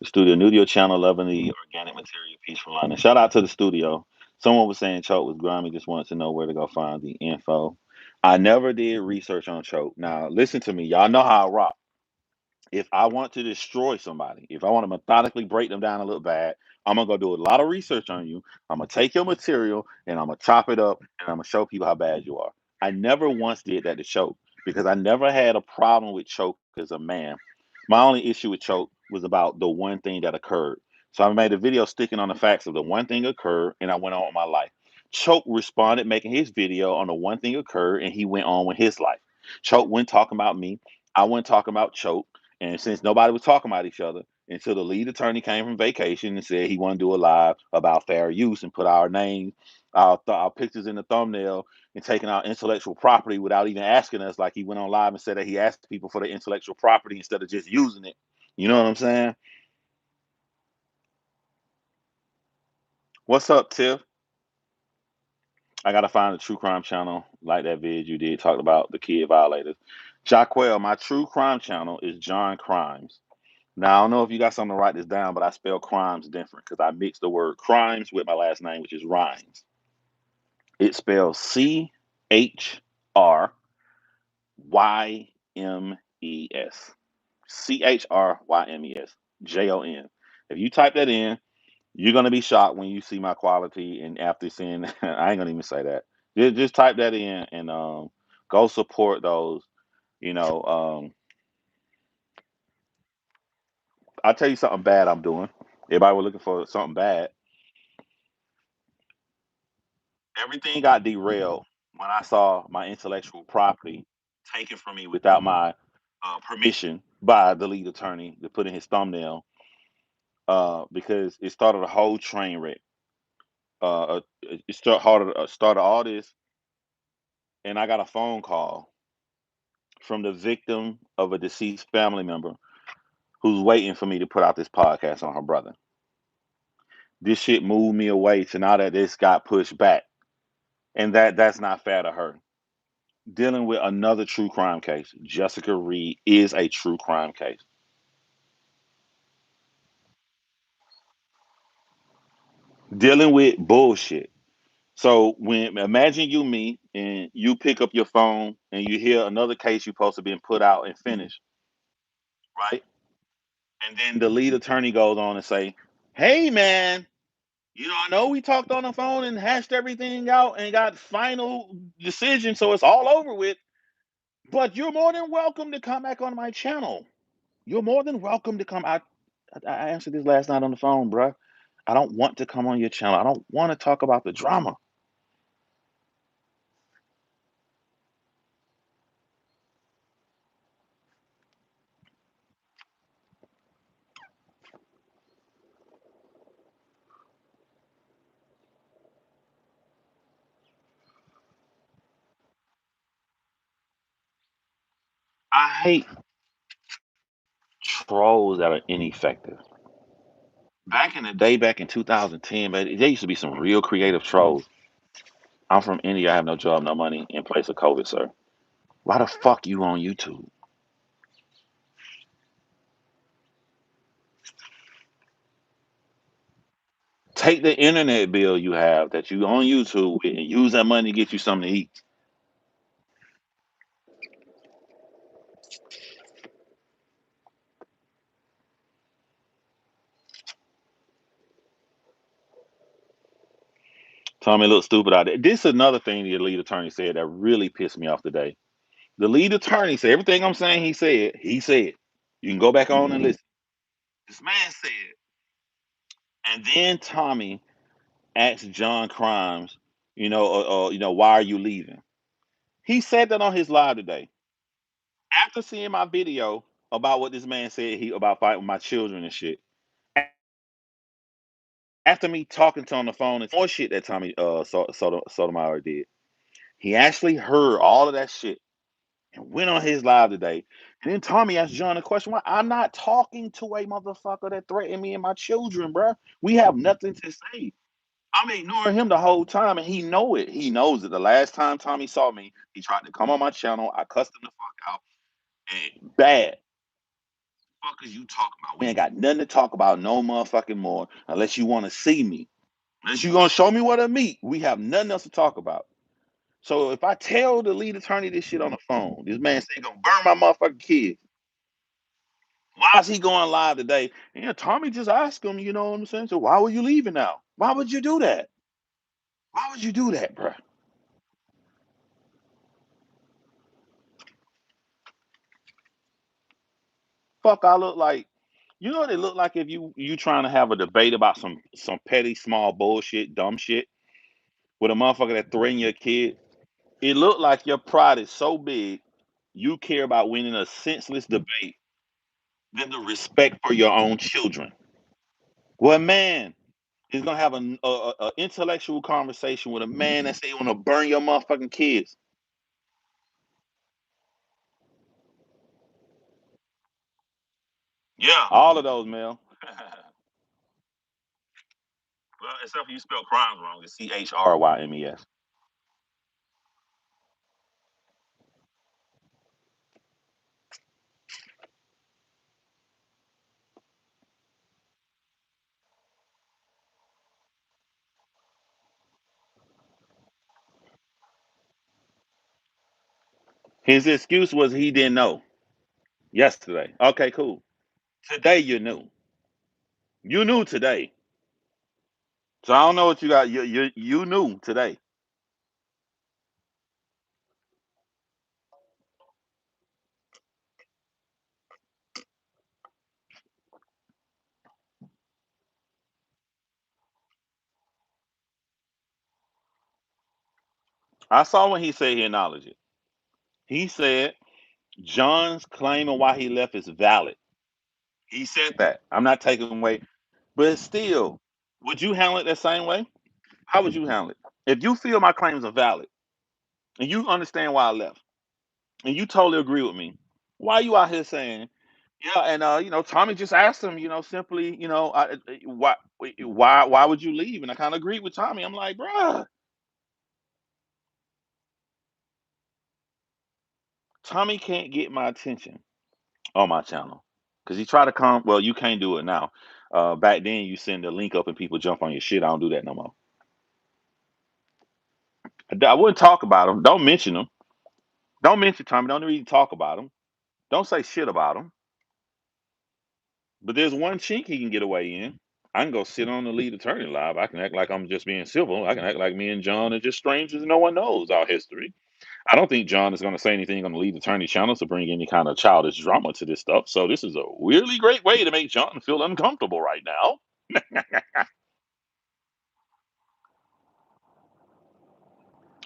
A: The studio new to your channel, loving the organic material, peaceful London. Shout out to the studio. Someone was saying Choke was grimy, just wanted to know where to go find the info. I never did research on Choke. Now, listen to me. Y'all know how I rock. If I want to destroy somebody, if I want to methodically break them down a little bad, I'm gonna go do a lot of research on you. I'm gonna take your material and I'm gonna chop it up and I'm gonna show people how bad you are. I never once did that to Choke because I never had a problem with Choke as a man. My only issue with Choke was about the one thing that occurred. So I made a video sticking on the facts of the one thing occurred and I went on with my life. Choke responded making his video on the one thing occurred and he went on with his life. Choke went talking about me. I went talking about Choke. And since nobody was talking about each other until the lead attorney came from vacation and said he wanted to do a live about fair use and put our name, our pictures in the thumbnail and taking our intellectual property without even asking us, like he went on live and said that he asked people for the intellectual property instead of just using it. You know what I'm saying? What's up, Tiff? I gotta find a true crime channel like that vid you did talked about the kid violators. Jaquel, my true crime channel is John Crimes. Now, I don't know if you got something to write this down, but I spell crimes different because I mix the word crimes with my last name, which is Rhymes. It spells Chrymes. Chrymes. If you type that in, you're gonna be shocked when you see my quality. And after seeing, I ain't gonna even say that. Just type that in and go support those. You know, I'll tell you something bad I'm doing. Everybody was looking for something bad. Everything got derailed when I saw my intellectual property taken from me without my permission by the lead attorney to put in his thumbnail because it started a whole train wreck. Started all this, and I got a phone call from the victim of a deceased family member who's waiting for me to put out this podcast on her brother. This shit moved me away to now that this got pushed back, and that's not fair to her. Dealing with another true crime case. Jessica Reed is a true crime case. Dealing with bullshit. So when imagine you me and you pick up your phone and you hear another case you're supposed to be put out and finished, right? And then the lead attorney goes on and say, "Hey man, I know we talked on the phone and hashed everything out and got final decision, so it's all over with. But you're more than welcome to come back on my channel. You're more than welcome to come." I answered this last night on the phone, bruh. I don't want to come on your channel. I don't want to talk about the drama. I hate trolls that are ineffective. Back in the day, back in 2010, man, there used to be some real creative trolls. I'm from India. I have no job, no money in place of COVID, sir. Why the fuck you on YouTube? Take the internet bill you have that you on YouTube with and use that money to get you something to eat. Tommy look stupid out there. This is another thing the lead attorney said that really pissed me off today. The lead attorney said everything I'm saying he said. He said. You can go back on and listen. This man said And then Tommy asked John Crimes, why are you leaving? He said that on his live today. After seeing my video about what this man said he about fighting with my children and shit. After me talking to him on the phone and more shit that Tommy Sotomayor did, he actually heard all of that shit and went on his live today. And then Tommy asked John a question. Why I'm not talking to a motherfucker that threatened me and my children, bruh. We have nothing to say. I'm ignoring him the whole time, and he know it. He knows it. The last time Tommy saw me, he tried to come on my channel. I cussed him the fuck out. And bad. Fuck is you talking about? We ain't got nothing to talk about no motherfucking more unless you want to see me. Unless you gonna show me what I meet. We have nothing else to talk about. So if I tell the lead attorney this shit on the phone, this man say he gonna burn my motherfucking kids. Why is he going live today? And Tommy just asked him, you know what I'm saying? So why were you leaving now? Why would you do that? Why would you do that, bro? Fuck, I look like you know what it look like if you trying to have a debate about some petty small bullshit, dumb shit with a motherfucker that threaten your kid. It looked like your pride is so big, you care about winning a senseless debate than the respect for your own children. Well, man is gonna have a intellectual conversation with a man that say you want to burn your motherfucking kids. Yeah, all of those, Mel. Well, except for you spell crimes wrong. It's CHRYMES. His excuse was he didn't know yesterday. Okay, cool. Today you knew. You knew today. So I don't know what you got. You knew today. I saw when he said he acknowledged it. He said John's claim and why he left is valid. He said that. I'm not taking away, but still, would you handle it the same way? How would you handle it? If you feel my claims are valid and you understand why I left and you totally agree with me, why are you out here saying, yeah, and Tommy just asked him, simply, why would you leave? And I kind of agreed with Tommy. I'm like, bruh, Tommy can't get my attention on my channel because he tried to come. Well, you can't do it now. Back then, you send a link up and people jump on your shit. I don't do that no more. I wouldn't talk about him. Don't mention him. Don't mention Tommy. Don't even talk about him. Don't say shit about him. But there's one chink he can get away in. I can go sit on the lead attorney live. I can act like I'm just being civil. I can act like me and John are just strangers and no one knows our history. I don't think John is going to say anything on the lead attorney channel to bring any kind of childish drama to this stuff. So this is a really great way to make John feel uncomfortable right now.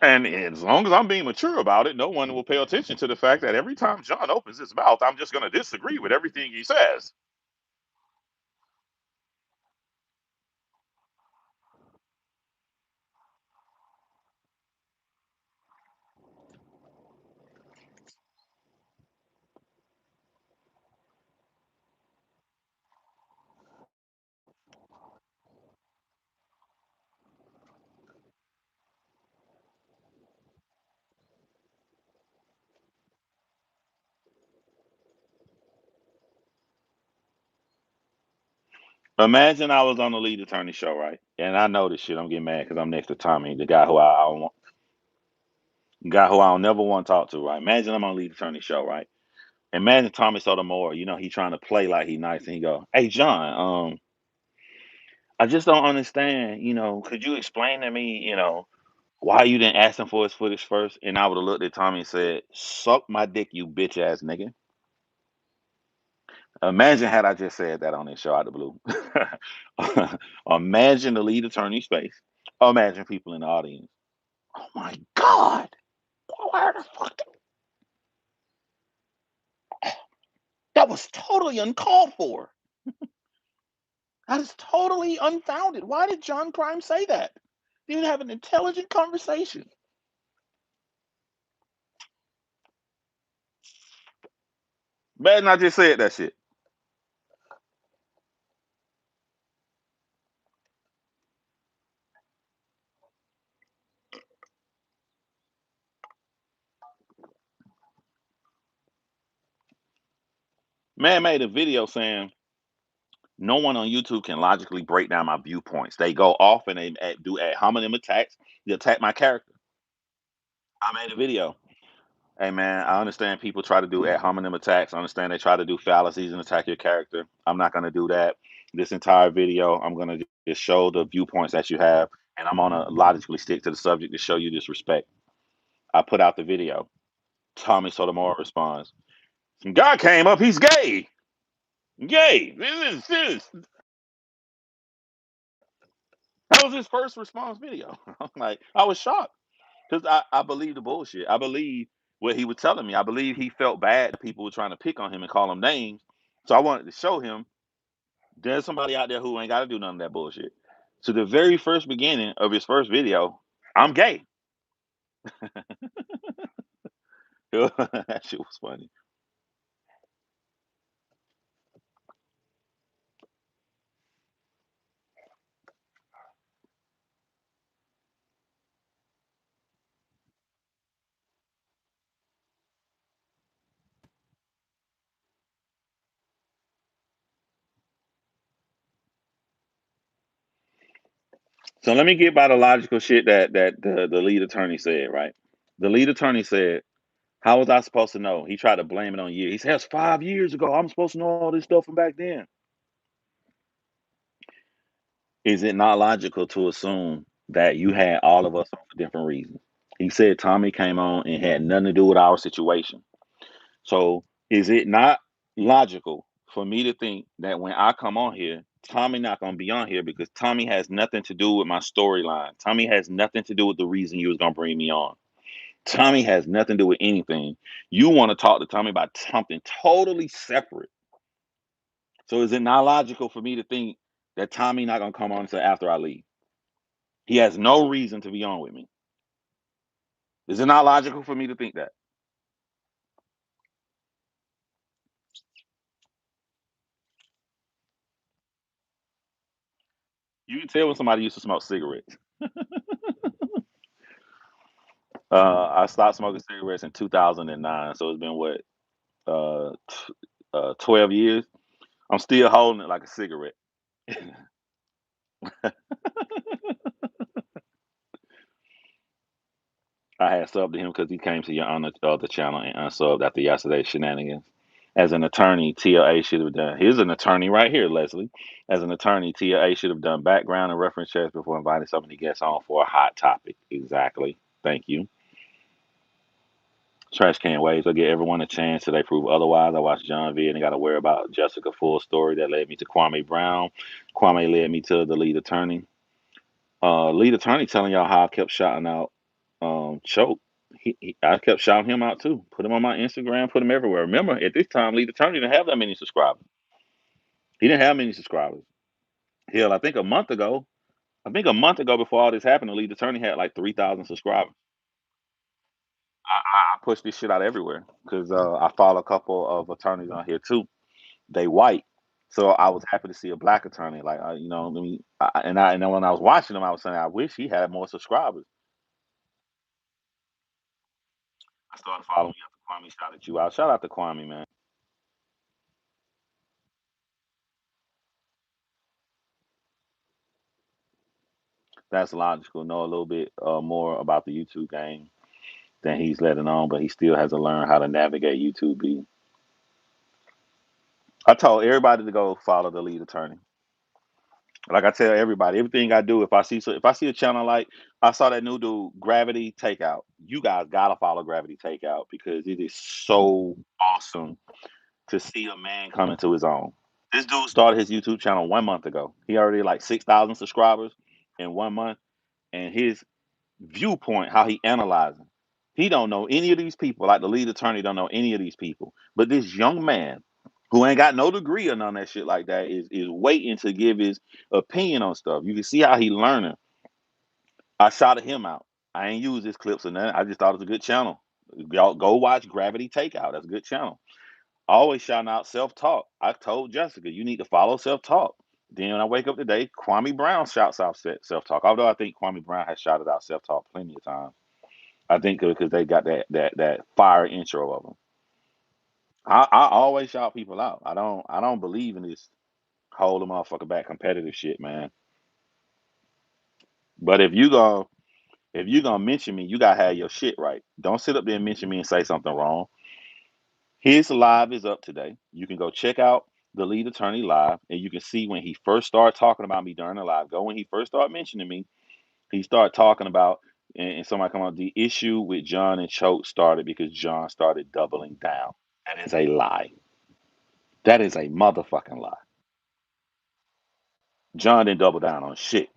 A: And as long as I'm being mature about it, no one will pay attention to the fact that every time John opens his mouth, I'm just going to disagree with everything he says. Imagine I was on the lead attorney show, right? And I know this shit. I'm getting mad because I'm next to Tommy, the guy who I'll never want to talk to, right? Imagine I'm on lead attorney show, right? Imagine Tommy Sotomayor, he trying to play like he nice, and he go, "Hey John, I just don't understand. Could you explain to me, why you didn't ask him for his footage first?" And I would have looked at Tommy and said, "Suck my dick, you bitch ass nigga." Imagine had I just said that on this show out of the blue. Imagine the lead attorney's face. Imagine people in the audience. Oh my God. Where the fuck? That was totally uncalled for. That is totally unfounded. Why did John Prime say that? They didn't have an intelligent conversation. Imagine I just said that shit. Man made a video saying no one on YouTube can logically break down my viewpoints. They go off and they do ad hominem attacks. They attack my character. I made a video. Hey man, I understand people try to do ad hominem attacks. I understand they try to do fallacies and attack your character. I'm not gonna do that. This entire video, I'm gonna just show the viewpoints that you have, and I'm gonna logically stick to the subject to show you this respect. I put out the video. Tommy Sotomayor responds, "Some guy came up. He's gay. Gay. This. That was his first response video. I'm like, I was shocked because I believe the bullshit. I believe what he was telling me. I believe he felt bad that people were trying to pick on him and call him names. So I wanted to show him there's somebody out there who ain't got to do none of that bullshit. So the very first beginning of his first video, I'm gay. That shit was funny. So let me get by the logical shit that the lead attorney said, right? The lead attorney said, how was I supposed to know? He tried to blame it on you. He says 5 years ago. I'm supposed to know all this stuff from back then. Is it not logical to assume that you had all of us on for different reasons? He said Tommy came on and had nothing to do with our situation. So is it not logical for me to think that when I come on here, Tommy not gonna be on here because Tommy has nothing to do with my storyline. Tommy has nothing to do with the reason you was gonna bring me on. Tommy has nothing to do with anything. You want to talk to Tommy about something totally separate. So is it not logical for me to think that Tommy not gonna come on until after I leave? He has no reason to be on with me. Is it not logical for me to think that? You can tell when somebody used to smoke cigarettes. I stopped smoking cigarettes in 2009, so it's been what, 12 years. I'm still holding it like a cigarette. I had subbed to him because he came to your other channel and unsubbed after yesterday's shenanigans. As an attorney, TLA should have done. Here's an attorney right here, Leslie. As an attorney, TLA should have done background and reference checks before inviting somebody guests on for a hot topic. Exactly. Thank you. Trash can waves. I give everyone a chance till they prove otherwise. I watched John V and got to worry about Jessica full story that led me to Kwame Brown. Kwame led me to the lead attorney. Lead attorney telling y'all how I kept shouting out Choke. I kept shouting him out too. Put him on my Instagram, put him everywhere. Remember, at this time, lead attorney didn't have that many subscribers. He didn't have many subscribers. Hell, I think a month ago before all this happened, the lead attorney had like 3,000 subscribers. I push this shit out everywhere because I follow a couple of attorneys on here too. They white, so I was happy to see a black attorney. Like I mean, and then when I was watching them, I was saying I wish he had more subscribers. I started following you after Kwame shouted you out. Shout out to Kwame, man. That's logical. Know a little bit more about the YouTube game than he's letting on, but he still has to learn how to navigate YouTube. I told everybody to go follow the lead attorney. Like I tell everybody, everything I do, if I see a channel like I saw that new dude, Gravity Takeout, you guys gotta follow Gravity Takeout because it is so awesome. to see a man come into his own. This dude started his YouTube channel 1 month ago. He already like 6,000 subscribers in 1 month, and his viewpoint, how he analyzing. He don't know any of these people. Like the lead attorney don't know any of these people. But this young man who ain't got no degree or none of that shit like that is waiting to give his opinion on stuff. You can see how he learning. I shouted him out. I ain't used his clips or nothing. I just thought it was a good channel. Y'all go watch Gravity Takeout. That's a good channel. Always shouting out self talk. I told Jessica, you need to follow self talk. Then when I wake up today, Kwame Brown shouts out self talk. Although I think Kwame Brown has shouted out self talk plenty of times. I think because they got that fire intro of them. I always shout people out. I don't believe in this hold a motherfucker back competitive shit, man. But if you gonna mention me, you gotta have your shit right. Don't sit up there and mention me and say something wrong. His live is up today. You can go check out the lead attorney live, and you can see when he first started talking about me during the live. Go when he first started mentioning me. He started talking about, and somebody come on. The issue with John and Choate started because John started doubling down. That is a lie. That is a motherfucking lie. John didn't double down on shit.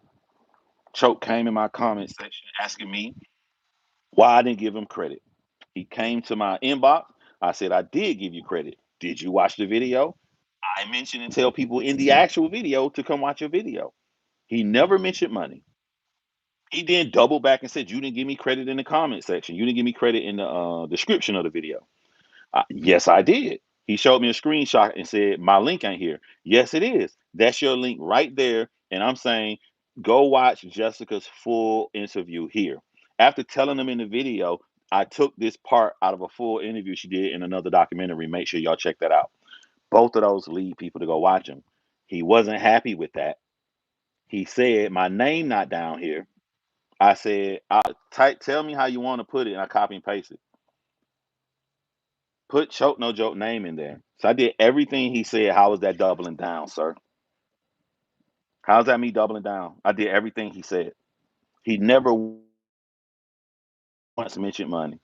A: Choate came in my comment section asking me why I didn't give him credit. He came to my inbox. I said, I did give you credit. Did you watch the video? I mentioned and tell people in the actual video to come watch your video. He never mentioned money. He then doubled back and said, you didn't give me credit in the comment section. You didn't give me credit in the description of the video. Yes, I did. He showed me a screenshot and said, my link ain't here. Yes, it is. That's your link right there. And I'm saying, go watch Jessica's full interview here. After telling them in the video, I took this part out of a full interview she did in another documentary. Make sure y'all check that out. Both of those lead people to go watch him. He wasn't happy with that. He said, my name not down here. I said, tell me how you want to put it, and I copy and paste it. Put Choke No Joke name in there. So I did everything he said. How is that doubling down, sir? How's that me doubling down? I did everything he said. He never once mentioned money.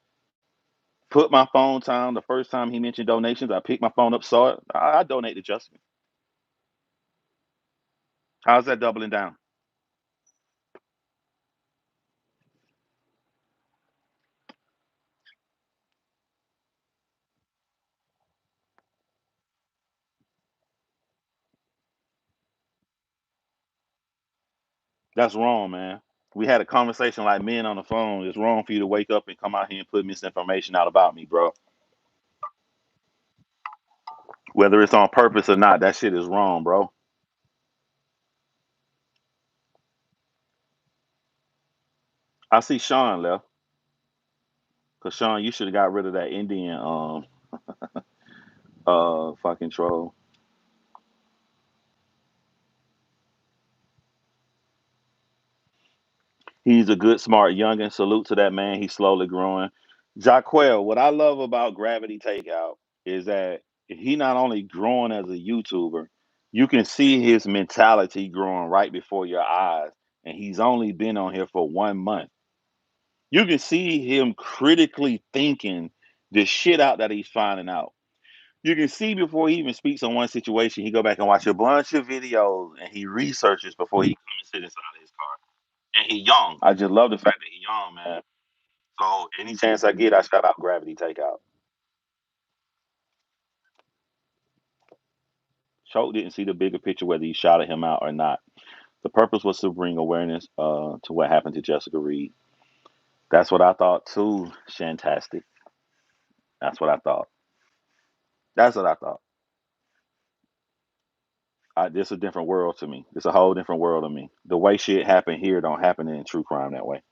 A: Put my phone down. The first time he mentioned donations, I picked my phone up, saw it. I donate to Justin. How's that doubling down? That's wrong, man. We had a conversation like men on the phone. It's wrong for you to wake up and come out here and put misinformation out about me, bro. Whether it's on purpose or not, that shit is wrong, bro. I see Sean left. Cause Sean, you should have got rid of that Indian fucking troll. He's a good, smart youngin. Salute to that man. He's slowly growing. Jaquel, what I love about Gravity Takeout is that he not only growing as a YouTuber, you can see his mentality growing right before your eyes. And he's only been on here for 1 month. You can see him critically thinking the shit out that he's finding out. You can see before he even speaks on one situation, he go back and watch a bunch of videos and he researches before he comes and sit inside of his car. And he young. I just love the fact that he young, man. So any chance I get, I shout out Gravity Takeout. Choke didn't see the bigger picture whether he shouted him out or not. The purpose was to bring awareness to what happened to Jessica Reed. That's what I thought too, Shantastic. That's what I thought. That's what I thought. This a different world to me. It's a whole different world to me. The way shit happen here don't happen in true crime that way.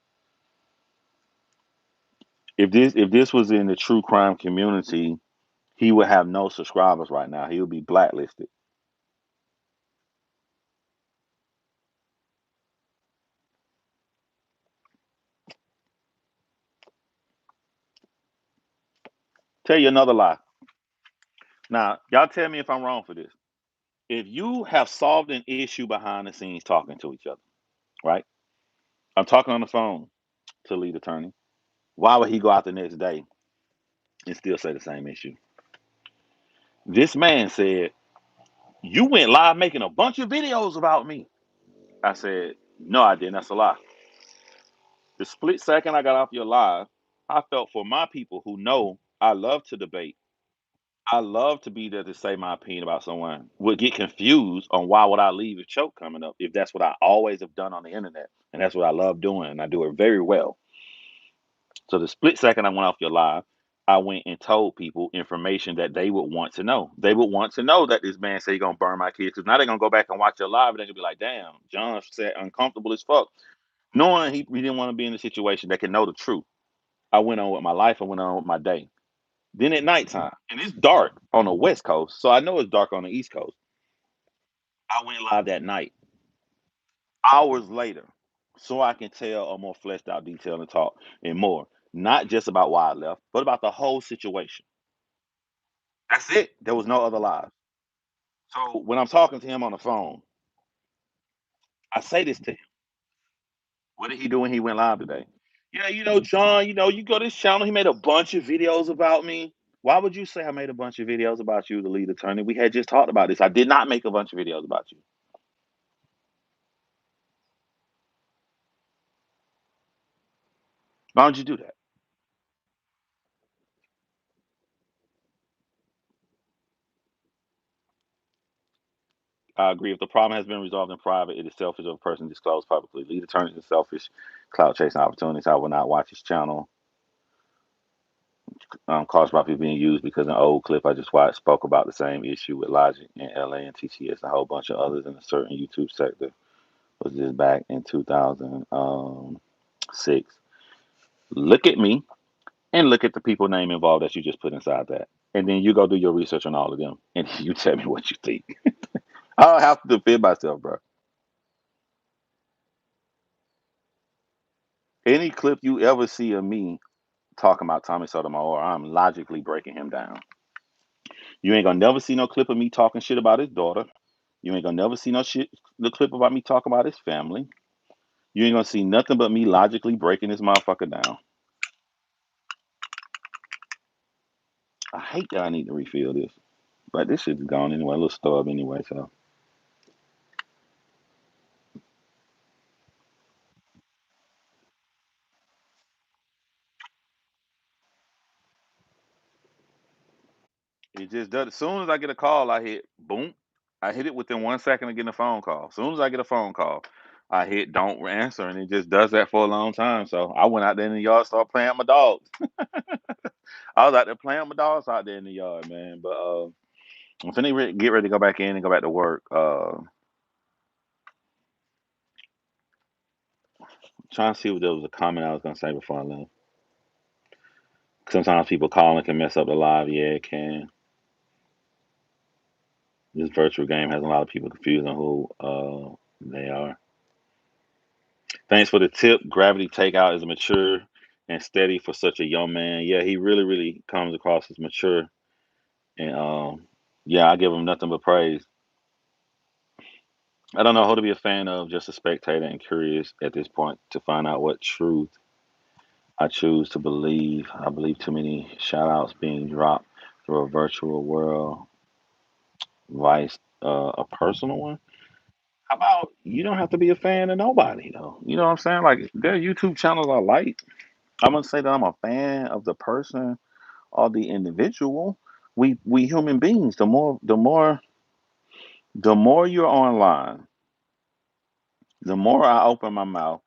A: If this was in the true crime community, he would have no subscribers right now. He would be blacklisted. Tell you another lie. Now, y'all tell me if I'm wrong for this. If you have solved an issue behind the scenes talking to each other, right? I'm talking on the phone to lead attorney. Why would he go out the next day and still say the same issue? This man said, "You went live making a bunch of videos about me." I said, "No, I didn't. That's a lie." The split second I got off your live, I felt for my people who know I love to debate. I love to be there to say my opinion about someone. Would get confused on why would I leave a choke coming up if that's what I always have done on the internet, and that's what I love doing, and I do it very well. So the split second I went off your live, I went and told people information that they would want to know. They would want to know that this man said he gonna burn my kids, because now they're gonna go back and watch your live and they're gonna be like, "Damn, John said uncomfortable as fuck," knowing he didn't want to be in a situation that can know the truth. I went on with my life. I went on with my day. Then at nighttime, and it's dark on the West Coast, so I know it's dark on the East Coast. I went live that night, hours later, so I can tell a more fleshed out detail and talk and more, not just about why I left, but about the whole situation. That's it. There was no other live. So when I'm talking to him on the phone, I say this to him. What did he do when he went live today? Yeah, John, you go to this channel, he made a bunch of videos about me. Why would you say I made a bunch of videos about you, the lead attorney? We had just talked about this. I did not make a bunch of videos about you. Why don't you do that? I agree. If the problem has been resolved in private, it is selfish of a person disclosed publicly. Lead attorneys are selfish, clout chasing opportunities. I will not watch his channel. Caused by people being used because an old clip I just watched spoke about the same issue with Logic in LA and TTS, a whole bunch of others in a certain YouTube sector. Was just back in 2006. Look at me and look at the people name involved that you just put inside that. And then you go do your research on all of them and you tell me what you think. I don't have to defend myself, bro. Any clip you ever see of me talking about Tommy Sotomayor, I'm logically breaking him down. You ain't gonna never see no clip of me talking shit about his daughter. You ain't gonna never see no shit the clip about me talking about his family. You ain't gonna see nothing but me logically breaking this motherfucker down. I hate that I need to refill this. But this shit's gone anyway, a little stub anyway, so it just does. As soon as I get a call, I hit boom. I hit it within 1 second of getting a phone call. As soon as I get a phone call, I hit don't answer, and it just does that for a long time. So I went out there in the yard, started playing with my dogs. I was out there playing with my dogs out there in the yard, man. But I'm finna get ready to go back in and go back to work. Trying to see if there was a comment I was gonna say before I left. Sometimes people calling can mess up the live. Yeah, it can. This virtual game has a lot of people confused on who they are. Thanks for the tip. Gravity Takeout is mature and steady for such a young man. Yeah, he really, really comes across as mature. And yeah, I give him nothing but praise. I don't know who to be a fan of, just a spectator and curious at this point to find out what truth I choose to believe. I believe too many shout outs being dropped through a virtual world. Vice, a personal one. How about you don't have to be a fan of nobody though? You know what I'm saying? Like there are YouTube channels I like. I'm gonna say that I'm a fan of the person or the individual. We human beings. The more you're online, the more I open my mouth.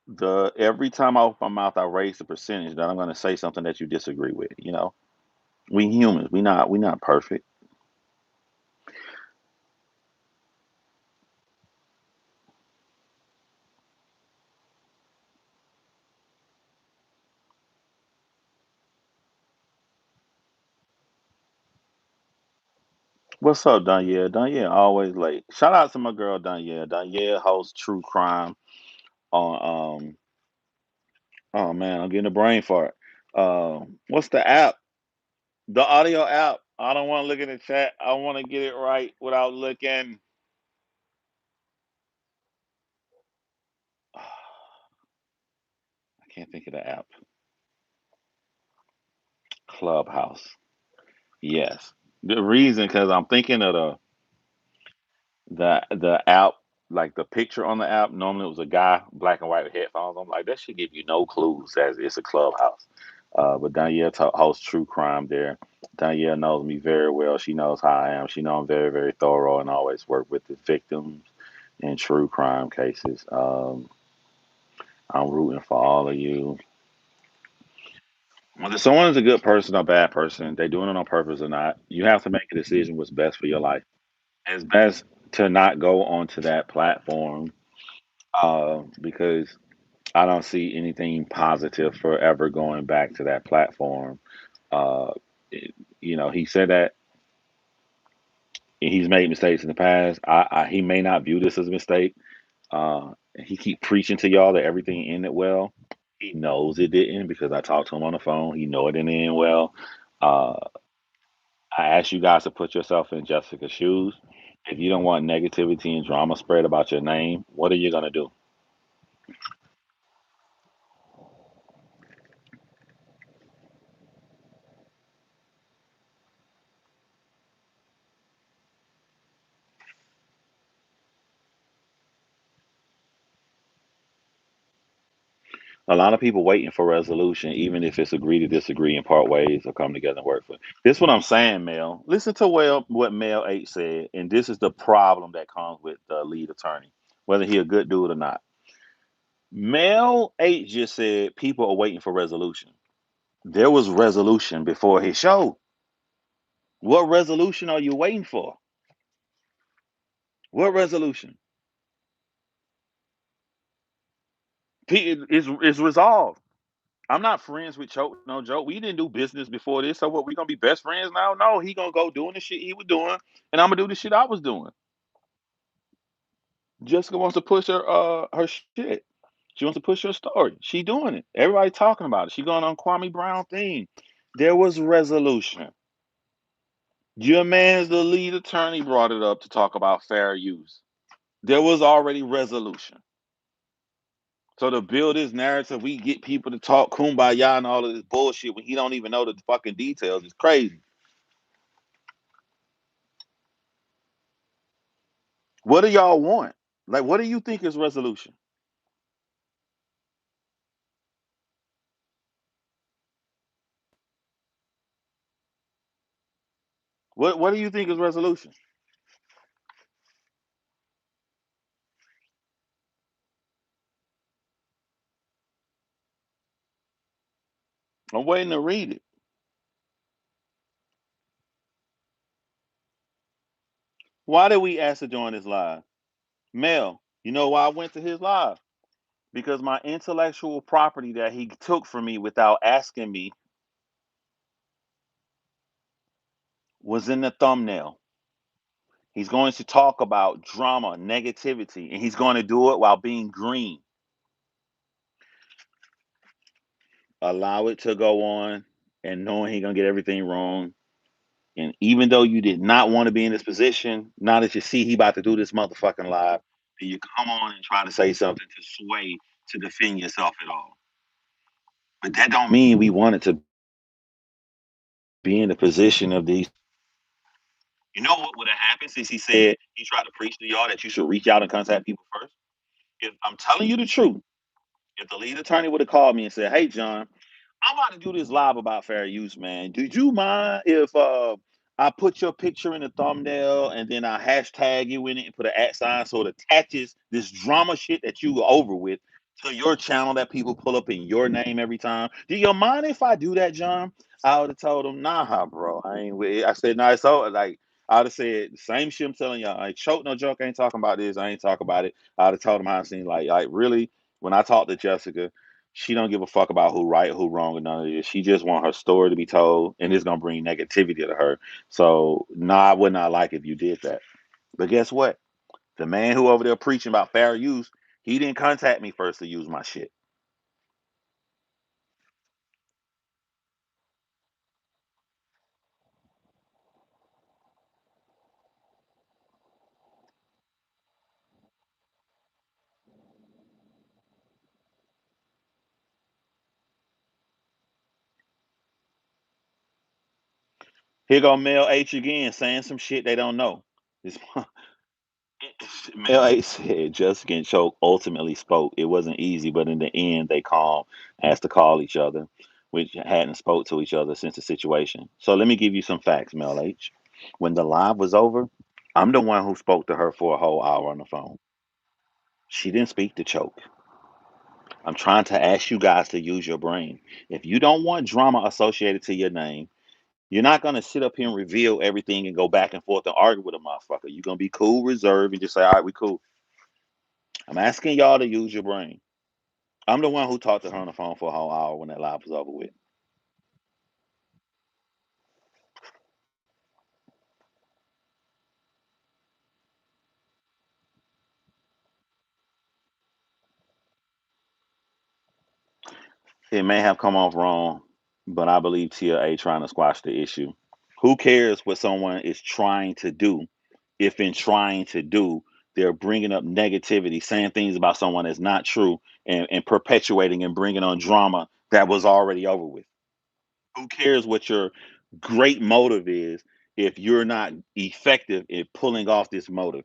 A: The every time I open my mouth, I raise the percentage that I'm gonna say something that you disagree with. We humans. We not perfect. What's up, Danielle? Danielle always late. Shout out to my girl Danielle. Danielle hosts True Crime on oh man, I'm getting a brain fart. What's the app? The audio app. I don't want to look in the chat. I want to get it right without looking. I can't think of the app. Clubhouse. Yes. The reason, because I'm thinking of the app, like the picture on the app. Normally, it was a guy, black and white with headphones. I'm like, that should give you no clues as it's a clubhouse. But Danielle hosts true crime there. Danielle knows me very well. She knows how I am. She knows I'm very, very thorough and always work with the victims in true crime cases. I'm rooting for all of you. Whether someone is a good person or bad person, they doing it on purpose or not, you have to make a decision what's best for your life. It's best to not go onto that platform because I don't see anything positive for ever going back to that platform. Uh, he said that he's made mistakes in the past. He may not view this as a mistake. He keep preaching to y'all that everything ended well. He knows it didn't because I talked to him on the phone. He know it didn't end well. Uh, I ask you guys to put yourself in Jessica's shoes. If you don't want negativity and drama spread about your name, what are you gonna do? A lot of people waiting for resolution, even if it's agree to disagree and part ways or come together and work for it. This is what I'm saying, Mel. Listen to what Mel H said, and this is the problem that comes with the lead attorney, whether he a good dude or not. Mel H just said people are waiting for resolution. There was resolution before his show. What resolution are you waiting for? What resolution? It's resolved. I'm not friends with Choke No Joke. We didn't do business before this, so what? We gonna be best friends now? No, he gonna go doing the shit he was doing, and I'm gonna do the shit I was doing. Jessica wants to push her shit. She wants to push her story. She doing it. Everybody talking about it. She going on Kwame Brown thing. There was resolution. Your man's the lead attorney brought it up to talk about fair use. There was already resolution. So to build this narrative, we get people to talk kumbaya and all of this bullshit when he don't even know the fucking details. It's crazy. What do y'all want? Like, what do you think is resolution? What do you think is resolution? I'm waiting to read it. Why did we ask to join this live? Mel, you know why I went to his live? Because my intellectual property that he took from me without asking me was in the thumbnail. He's going to talk about drama, negativity, and he's going to do it while being green. Allow it to go on and knowing he's gonna get everything wrong. And even though you did not want to be in this position, now that you see he about to do this motherfucking live, then you come on and try to say something to sway to defend yourself at all. But that don't mean we wanted to be in the position of these. You know what would have happened since he said he tried to preach to y'all that you should reach out and contact people first? If I'm telling you the truth, if the lead attorney would have called me and said, "Hey, John, I'm about to do this live about fair use, man. Did you mind if I put your picture in the thumbnail and then I hashtag you in it and put an at sign so it attaches this drama shit that you over with to your channel that people pull up in your name every time? Do you mind if I do that, John?" I would have told him, "Nah, bro. I ain't with it." I said, "Nah, so like I would have said the same shit I'm telling y'all. Like choke no joke, I ain't talking about this. I ain't talking about it." I would have told him how I seen like really when I talked to Jessica, she don't give a fuck about who right, who wrong, or none of this. She just want her story to be told, and it's gonna bring negativity to her. So, nah, I would not like if you did that. But guess what? The man who over there preaching about fair use, he didn't contact me first to use my shit. Here go Mel H again saying some shit they don't know. This Mel H said Jessica and Choke ultimately spoke. It wasn't easy, but in the end, they calm has to call each other, which hadn't spoke to each other since the situation. So let me give you some facts, Mel H. When the live was over, I'm the one who spoke to her for a whole hour on the phone. She didn't speak to Choke. I'm trying to ask you guys to use your brain. If you don't want drama associated to your name, you're not gonna sit up here and reveal everything and go back and forth and argue with a motherfucker. You're gonna be cool, reserved, and just say, all right, we cool. I'm asking y'all to use your brain. I'm the one who talked to her on the phone for a whole hour when that live was over with. It may have come off wrong, but I believe TLA trying to squash the issue. Who cares what someone is trying to do if in trying to do, they're bringing up negativity, saying things about someone that's not true, and perpetuating and bringing on drama that was already over with? Who cares what your great motive is if you're not effective in pulling off this motive?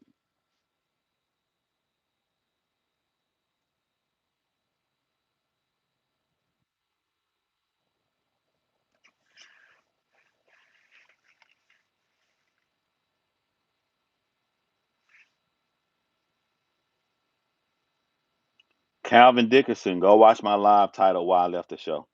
A: Calvin Dickerson, go watch my live title Why I Left the Show.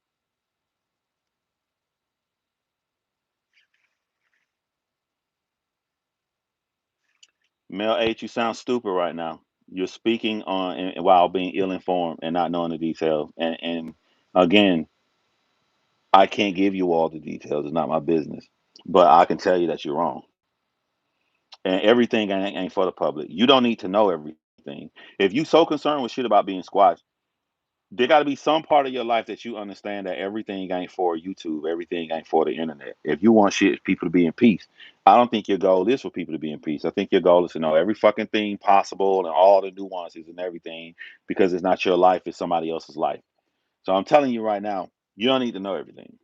A: Mel H, you sound stupid right now. You're speaking on and while being ill informed and not knowing the details. And again, I can't give you all the details. It's not my business. But I can tell you that you're wrong. And everything ain't for the public. You don't need to know everything. If you so concerned with shit about being squashed, there got to be some part of your life that you understand that everything ain't for YouTube, everything ain't for the internet. If you want shit people to be in peace, I don't think your goal is for people to be in peace. I think your goal is to know every fucking thing possible and all the nuances and everything because it's not your life, it's somebody else's life. So I'm telling you right now, you don't need to know everything.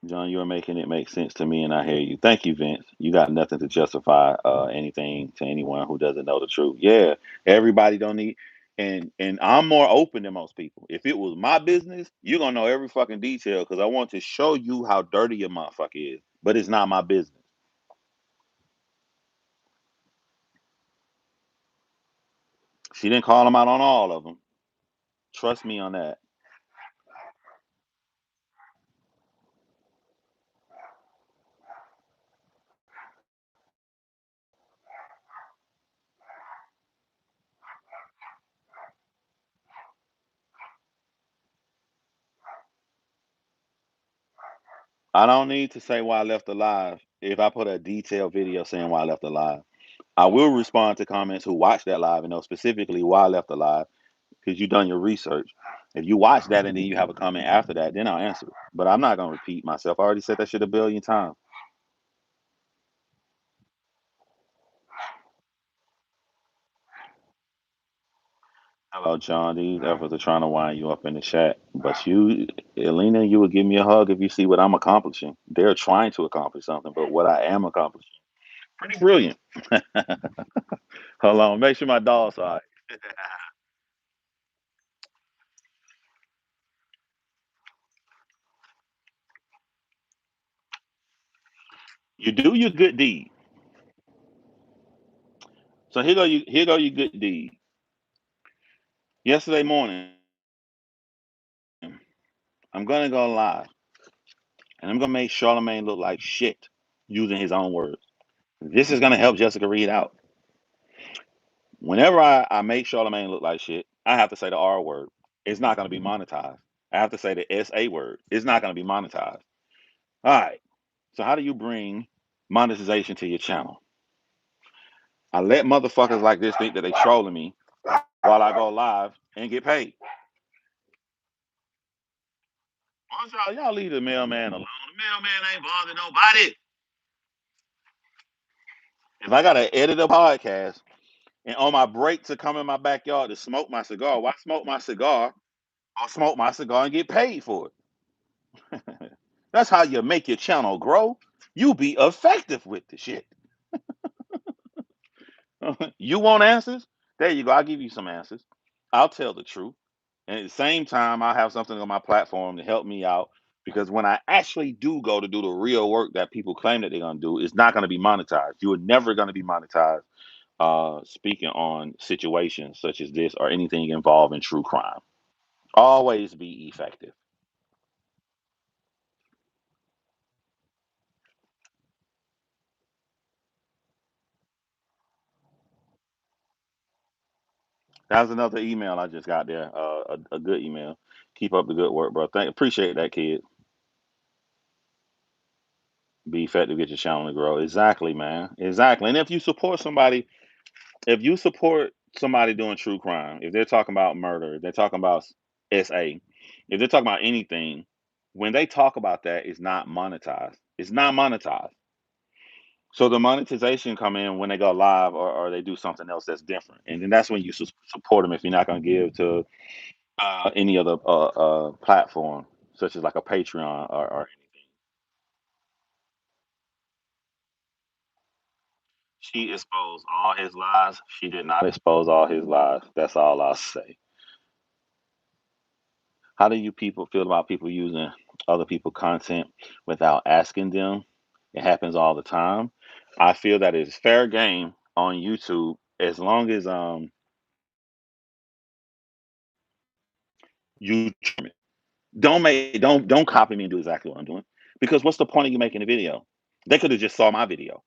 A: John, you're making it make sense to me, and I hear you. Thank you, Vince. You got nothing to justify anything to anyone who doesn't know the truth. Yeah, everybody don't need, and I'm more open than most people. If it was my business, you're gonna know every fucking detail because I want to show you how dirty your motherfucker is. But it's not my business. She didn't call him out on all of them. Trust me on that. I don't need to say why I left alive if I put a detailed video saying why I left alive. I will respond to comments who watched that live and know specifically why I left alive because you've done your research. If you watch that and then you have a comment after that, then I'll answer it. But I'm not gonna repeat myself. I already said that shit a billion times. Hello, John. These efforts are trying to wind you up in the chat. But you, Elena, you would give me a hug if you see what I'm accomplishing. They're trying to accomplish something, but what I am accomplishing, pretty brilliant. Hold on, make sure my dog's all right. You do your good deed. So here go your good deed. Yesterday morning, I'm gonna go live and I'm gonna make Charlemagne look like shit using his own words. This is gonna help Jessica Reed out. Whenever I make Charlemagne look like shit, I have to say the R word. It's not gonna be monetized. I have to say the SA word. It's not gonna be monetized. All right. So how do you bring monetization to your channel? I let motherfuckers like this think that they trolling me while I go live and get paid. Once y'all leave the mailman alone. The mailman ain't bothering nobody. If I gotta edit a podcast and on my break to come in my backyard to smoke my cigar, why smoke my cigar I'll smoke my cigar and get paid for it. That's how you make your channel grow. You be effective with the shit. You want answers? There you go. I'll give you some answers. I'll tell the truth. And at the same time, I have something on my platform to help me out because when I actually do go to do the real work that people claim that they're going to do, it's not going to be monetized. You are never going to be monetized speaking on situations such as this or anything involving true crime. Always be effective. That was another email I just got there. A good email. Keep up the good work, bro. Appreciate that, kid. Be effective, get your channel to grow. Exactly, man. Exactly. And if you support somebody doing true crime, if they're talking about murder, if they're talking about SA, if they're talking about anything, when they talk about that, it's not monetized. It's not monetized. So the monetization come in when they go live or they do something else that's different, and then that's when you support them. If you're not going to give to any other platform, such as like a Patreon or she exposed all his lies. She did not expose all his lies. That's all I'll say. How do you people feel about people using other people content without asking them? It happens all the time. I feel that it's fair game on YouTube as long as you don't copy me and do exactly what I'm doing. Because what's the point of you making a video? They could have just saw my video.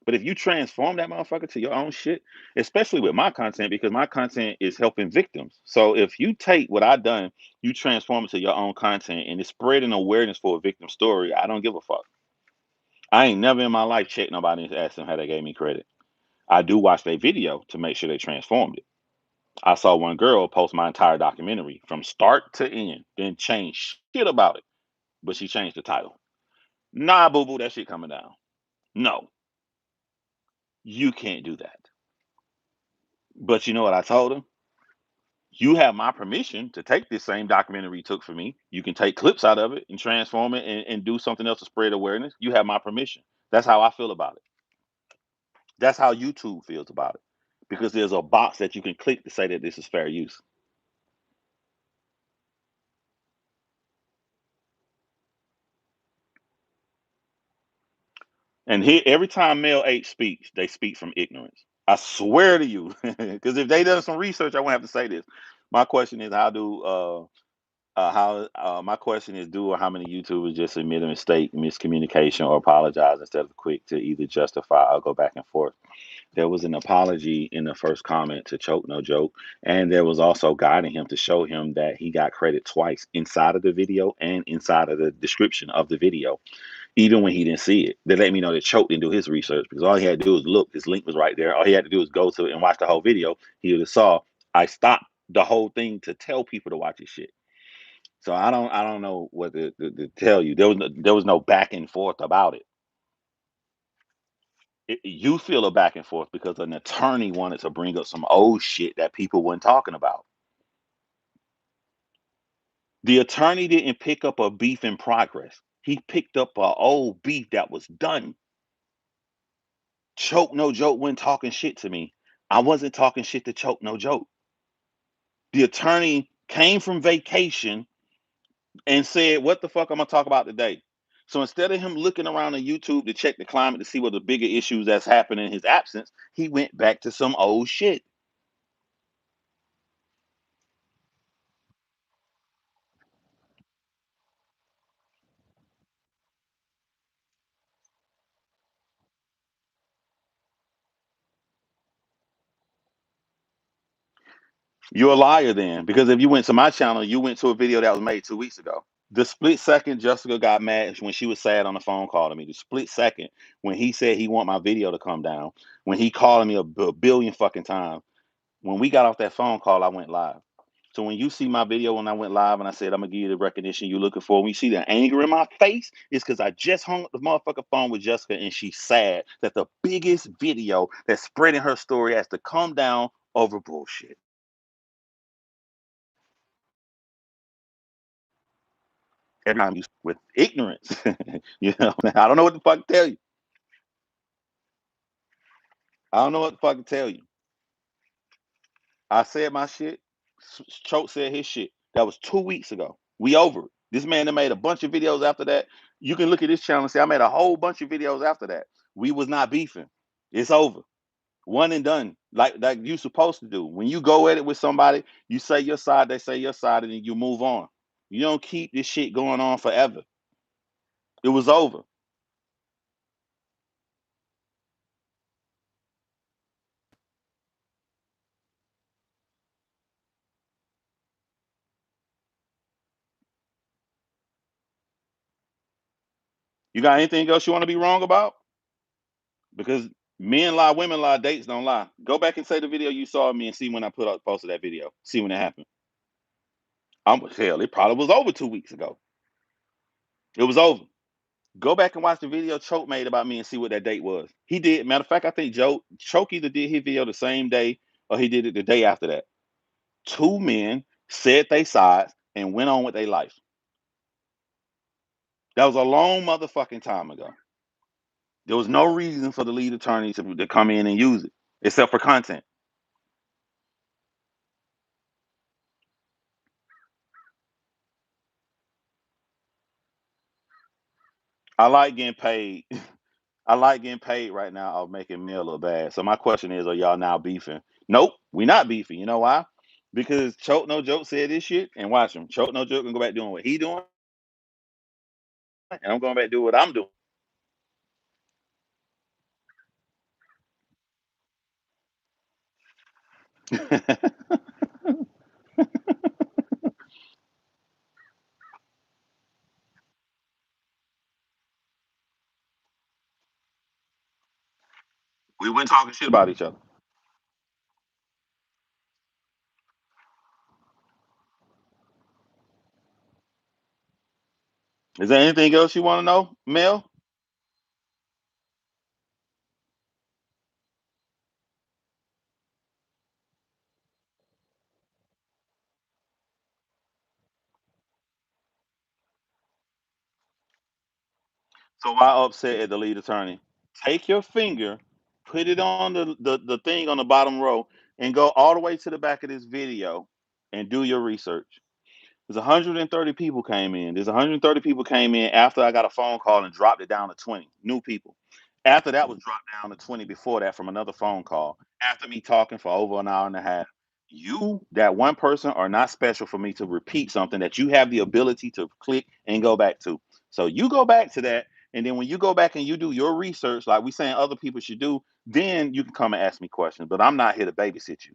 A: But if you transform that motherfucker to your own shit, especially with my content, because my content is helping victims. So if you take what I done, you transform it to your own content and it's spreading awareness for a victim story, I don't give a fuck. I ain't never in my life checked nobody and asked them how they gave me credit. I do watch their video to make sure they transformed it. I saw one girl post my entire documentary from start to end, then change shit about it, but she changed the title. Nah, boo boo, that shit coming down. No, you can't do that. But you know what I told her? You have my permission to take this same documentary you took for me. You can take clips out of it and transform it and do something else to spread awareness. You have my permission. That's how I feel about it. That's how YouTube feels about it. Because there's a box that you can click to say that this is fair use. And here, every time male H speaks, they speak from ignorance. I swear to you. Because if they done some research, I won't have to say this. My question is, how my question is, do or how many YouTubers just admit a mistake, miscommunication, or apologize instead of quick to either justify or go back and forth? There was an apology in the first comment to Choke No Joke, and there was also guiding him to show him that he got credit twice inside of the video and inside of the description of the video, even when he didn't see it. They let me know that Choke didn't do his research because all he had to do was look. His link was right there. All he had to do was go to it and watch the whole video. He would have saw I stopped the whole thing to tell people to watch his shit. So I don't know what to tell you. There was no back and forth about it. You feel a back and forth because an attorney wanted to bring up some old shit that people weren't talking about. The attorney didn't pick up a beef in progress. He picked up a old beef that was done. Choke No Joke wasn't talking shit to me. I wasn't talking shit to Choke No Joke. The attorney came from vacation and said, "What the fuck I'm gonna talk about today?" So instead of him looking around on YouTube to check the climate to see what the bigger issues that's happening in his absence, he went back to some old shit. You're a liar then, because if you went to my channel, you went to a video that was made 2 weeks ago. The split second Jessica got mad when she was sad on the phone call to me. The split second when he said he want my video to come down, when he called me a billion fucking times. When we got off that phone call, I went live. So when you see my video when I went live and I said I'm gonna give you the recognition you're looking for, when you see the anger in my face, it's because I just hung up the motherfucking phone with Jessica and she's sad that the biggest video that's spreading her story has to come down over bullshit. every time you with ignorance. You know, I don't know what the fuck to tell you. I don't know what the fuck to tell you. I said my shit. Choke said his shit. That was 2 weeks ago. We over it. This man that made a bunch of videos after that. You can look at this channel and say I made a whole bunch of videos after that. We was not beefing. It's over. One and done. Like you supposed to do. When you go at it with somebody, you say your side, they say your side, and then you move on. You don't keep this shit going on forever. It was over. You got anything else you want to be wrong about? Because men lie, women lie, dates don't lie. Go back and say the video you saw of me and see when I posted that video. See when it happened. I'm hell. It probably was over 2 weeks ago. It was over. Go back and watch the video Choke made about me and see what that date was. He did. Matter of fact, I think Choke either did his video the same day or he did it the day after that. Two men said they sides and went on with their life. That was a long motherfucking time ago. There was no reason for the lead attorney to come in and use it, except for content. I like getting paid. I like getting paid right now off making me a little bad. So my question is, are y'all now beefing? Nope, we not beefing. You know why? Because Choke No Joke said this shit, and watch him. Choke No Joke gonna go back doing what he doing, and I'm going back to do what I'm doing. We went talking shit about each other. Is there anything else you want to know, Mel? So why upset at the lead attorney? Take your finger, put it on the thing on the bottom row, and go all the way to the back of this video and do your research. There's 130 people came in. There's 130 people came in after I got a phone call and dropped it down to 20 new people. After that was dropped down to 20 before that from another phone call. After me talking for over an hour and a half. You, that one person, are not special for me to repeat something that you have the ability to click and go back to. So you go back to that, and then when you go back and you do your research, like we saying other people should do, then you can come and ask me questions. But I'm not here to babysit you.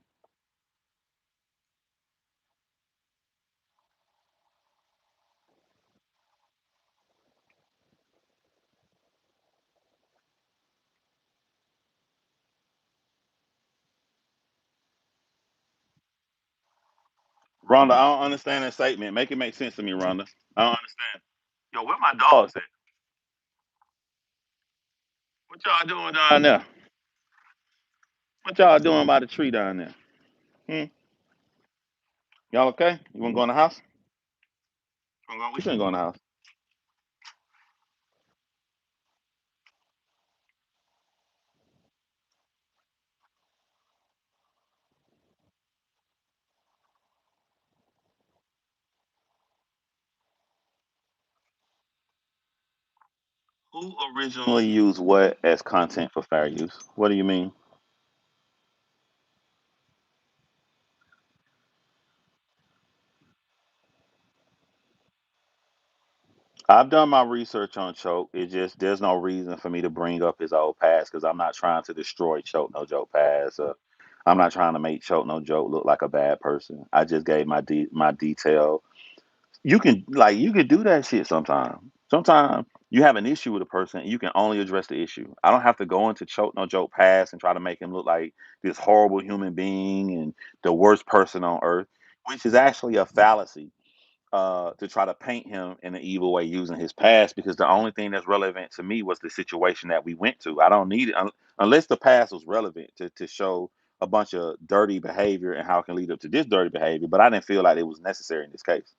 A: Rhonda, I don't understand that statement. Make it make sense to me, Rhonda. I don't understand. Yo, where my dogs at? What y'all doing down there? What y'all doing by the tree down there? Hmm? Y'all okay? You wanna go in the house? We shouldn't go in the house. Who originally used what as content for fair use? What do you mean? I've done my research on Choke. It just there's no reason for me to bring up his old past because I'm not trying to destroy Choke No Joke past. I'm not trying to make Choke No Joke look like a bad person. I just gave my detail. You can do that shit sometimes. Sometimes you have an issue with a person and you can only address the issue. I don't have to go into Choke No Joke past and try to make him look like this horrible human being and the worst person on earth, which is actually a fallacy to try to paint him in an evil way using his past because the only thing that's relevant to me was the situation that we went to. I don't need it unless the past was relevant to show a bunch of dirty behavior and how it can lead up to this dirty behavior, but I didn't feel like it was necessary in this case.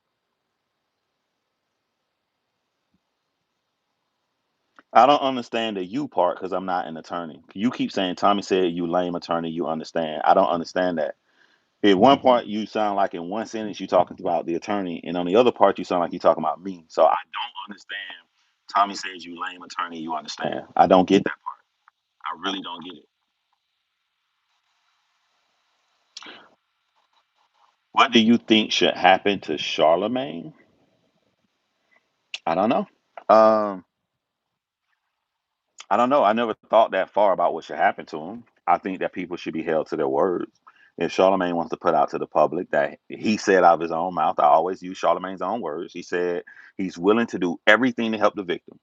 A: I don't understand the you part because I'm not an attorney. You keep saying Tommy said you lame attorney, you understand. I don't understand that. At one part you sound like in one sentence you talking about the attorney, and on the other part you sound like you talking about me. So I don't understand. Tommy says you lame attorney, you understand. I don't get that part. I really don't get it. What do you think should happen to Charlemagne? I don't know. Um, I don't know. I never thought that far about what should happen to him. I think that people should be held to their words. If Charlemagne wants to put out to the public that he said out of his own mouth, I always use Charlemagne's own words. He said he's willing to do everything to help the victim.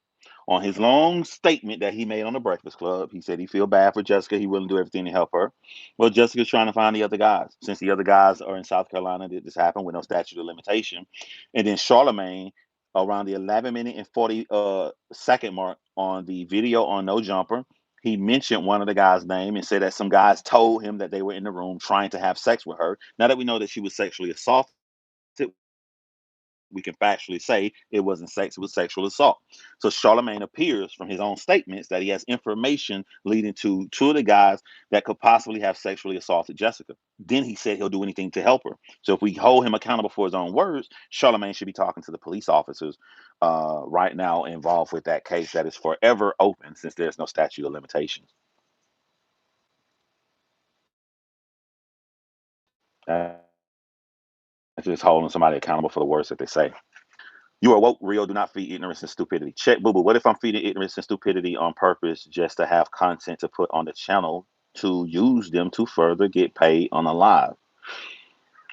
A: On his long statement that he made on the Breakfast Club, he said he feel bad for Jessica. He willing to do everything to help her. Well, Jessica's trying to find the other guys. Since the other guys are in South Carolina, did this happen with no statute of limitation? And then Charlemagne, around the 11-minute and 40 second mark on the video on No Jumper, he mentioned one of the guys' name and said that some guys told him that they were in the room trying to have sex with her. Now that we know that she was sexually assaulted, we can factually say it wasn't sex, it was sexual assault. So Charlemagne appears from his own statements that he has information leading to two of the guys that could possibly have sexually assaulted Jessica. Then he said he'll do anything to help her. So if we hold him accountable for his own words, Charlemagne should be talking to the police officers right now involved with that case that is forever open since there's no statute of limitations. That's just holding somebody accountable for the words that they say. You are woke, real. Do not feed ignorance and stupidity. Check, boo boo. What if I'm feeding ignorance and stupidity on purpose just to have content to put on the channel to use them to further get paid on a live?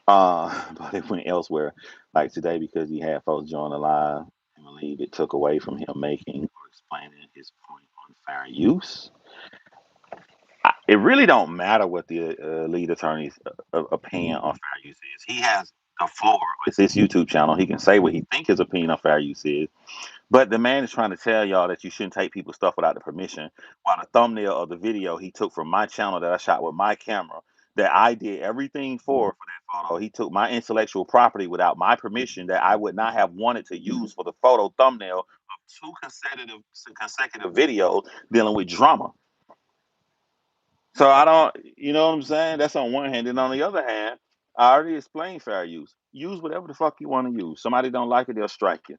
A: But it went elsewhere, like today, because he had folks join the live. I believe it took away from him making or explaining his point on fair use. It really don't matter what the lead attorney's opinion on fair use is. He has the floor. It's his YouTube channel. He can say what he think his opinion on fair use is. But the man is trying to tell y'all that you shouldn't take people's stuff without the permission. While the thumbnail of the video he took from my channel that I shot with my camera, that I did everything for that photo. He took my intellectual property without my permission that I would not have wanted to use for the photo thumbnail of two consecutive videos dealing with drama. So I don't, you know what I'm saying? That's on one hand. And on the other hand, I already explained fair use. Use whatever the fuck you want to use. Somebody don't like it, they'll strike you.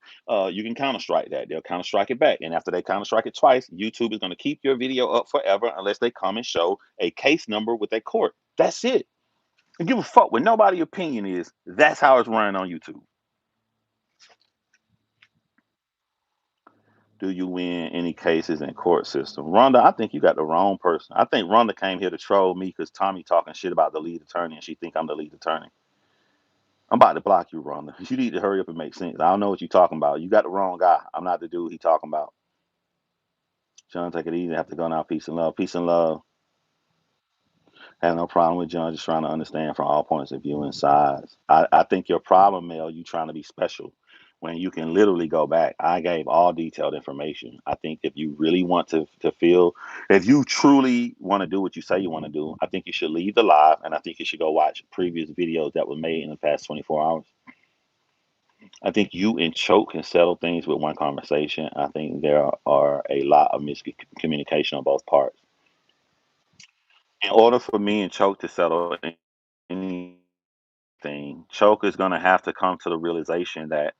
A: You can counter strike that. They'll counter strike it back. And after they counter strike it twice, YouTube is going to keep your video up forever unless they come and show a case number with a court. That's it. And give a fuck what nobody's opinion is. That's how it's running on YouTube. Do you win any cases in court system? Rhonda, I think you got the wrong person. I think Rhonda came here to troll me because Tommy talking shit about the lead attorney and she think I'm the lead attorney. I'm about to block you, Rhonda. You need to hurry up and make sense. I don't know what you're talking about. You got the wrong guy. I'm not the dude he talking about. John, take it easy. Have to go now. Peace and love. Peace and love. Have no problem with John. Just trying to understand from all points of view and sides. I think your problem, Mel, you trying to be special when you can literally go back. I gave all detailed information. I think if you really want to feel, if you truly want to do what you say you want to do, I think you should leave the live and I think you should go watch previous videos that were made in the past 24 hours. I think you and Choke can settle things with one conversation. I think there are a lot of miscommunication on both parts. In order for me and Choke to settle anything, Choke is going to have to come to the realization that,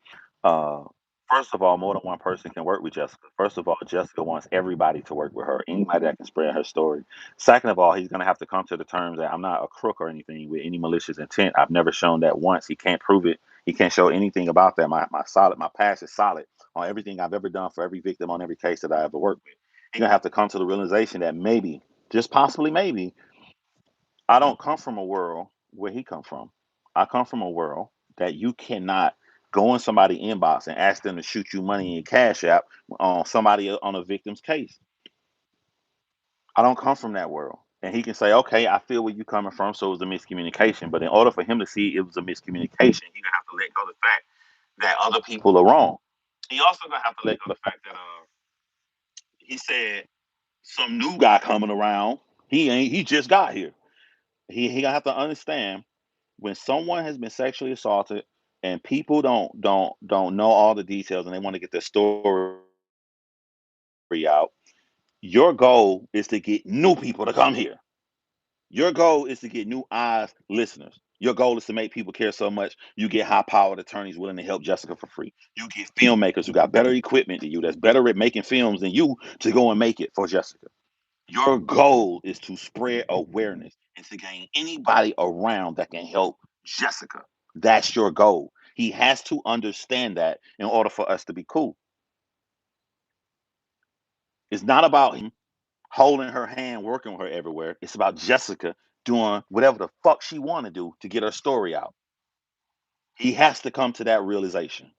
A: uh, first of all, more than one person can work with Jessica. First of all, Jessica wants everybody to work with her, anybody that can spread her story. Second of all, he's going to have to come to the terms that I'm not a crook or anything with any malicious intent. I've never shown that once. He can't prove it. He can't show anything about that. My past is solid on everything I've ever done for every victim on every case that I ever worked with. He's going to have to come to the realization that maybe, just possibly maybe, I don't come from a world where he come from. I come from a world that you cannot go in somebody's inbox and ask them to shoot you money in your cash app on somebody on a victim's case. I don't come from that world. And he can say, okay, I feel where you coming from, so it was a miscommunication. But in order for him to see it was a miscommunication, he gonna have to let go of the fact that other people are wrong. He also gonna have to let go of the fact that he said some new guy coming around. He just got here. He gonna have to understand when someone has been sexually assaulted and people don't know all the details and they want to get their story story out. Your goal is to get new people to come here. Your goal is to get new eyes, listeners. Your goal is to make people care so much you get high powered attorneys willing to help Jessica for free. You get filmmakers who got better equipment than you, that's better at making films than you to go and make it for Jessica. Your goal is to spread awareness and to gain anybody around that can help Jessica. That's your goal. He has to understand that in order for us to be cool. It's not about him holding her hand, working with her everywhere. It's about Jessica doing whatever the fuck she want to do to get her story out. He has to come to that realization.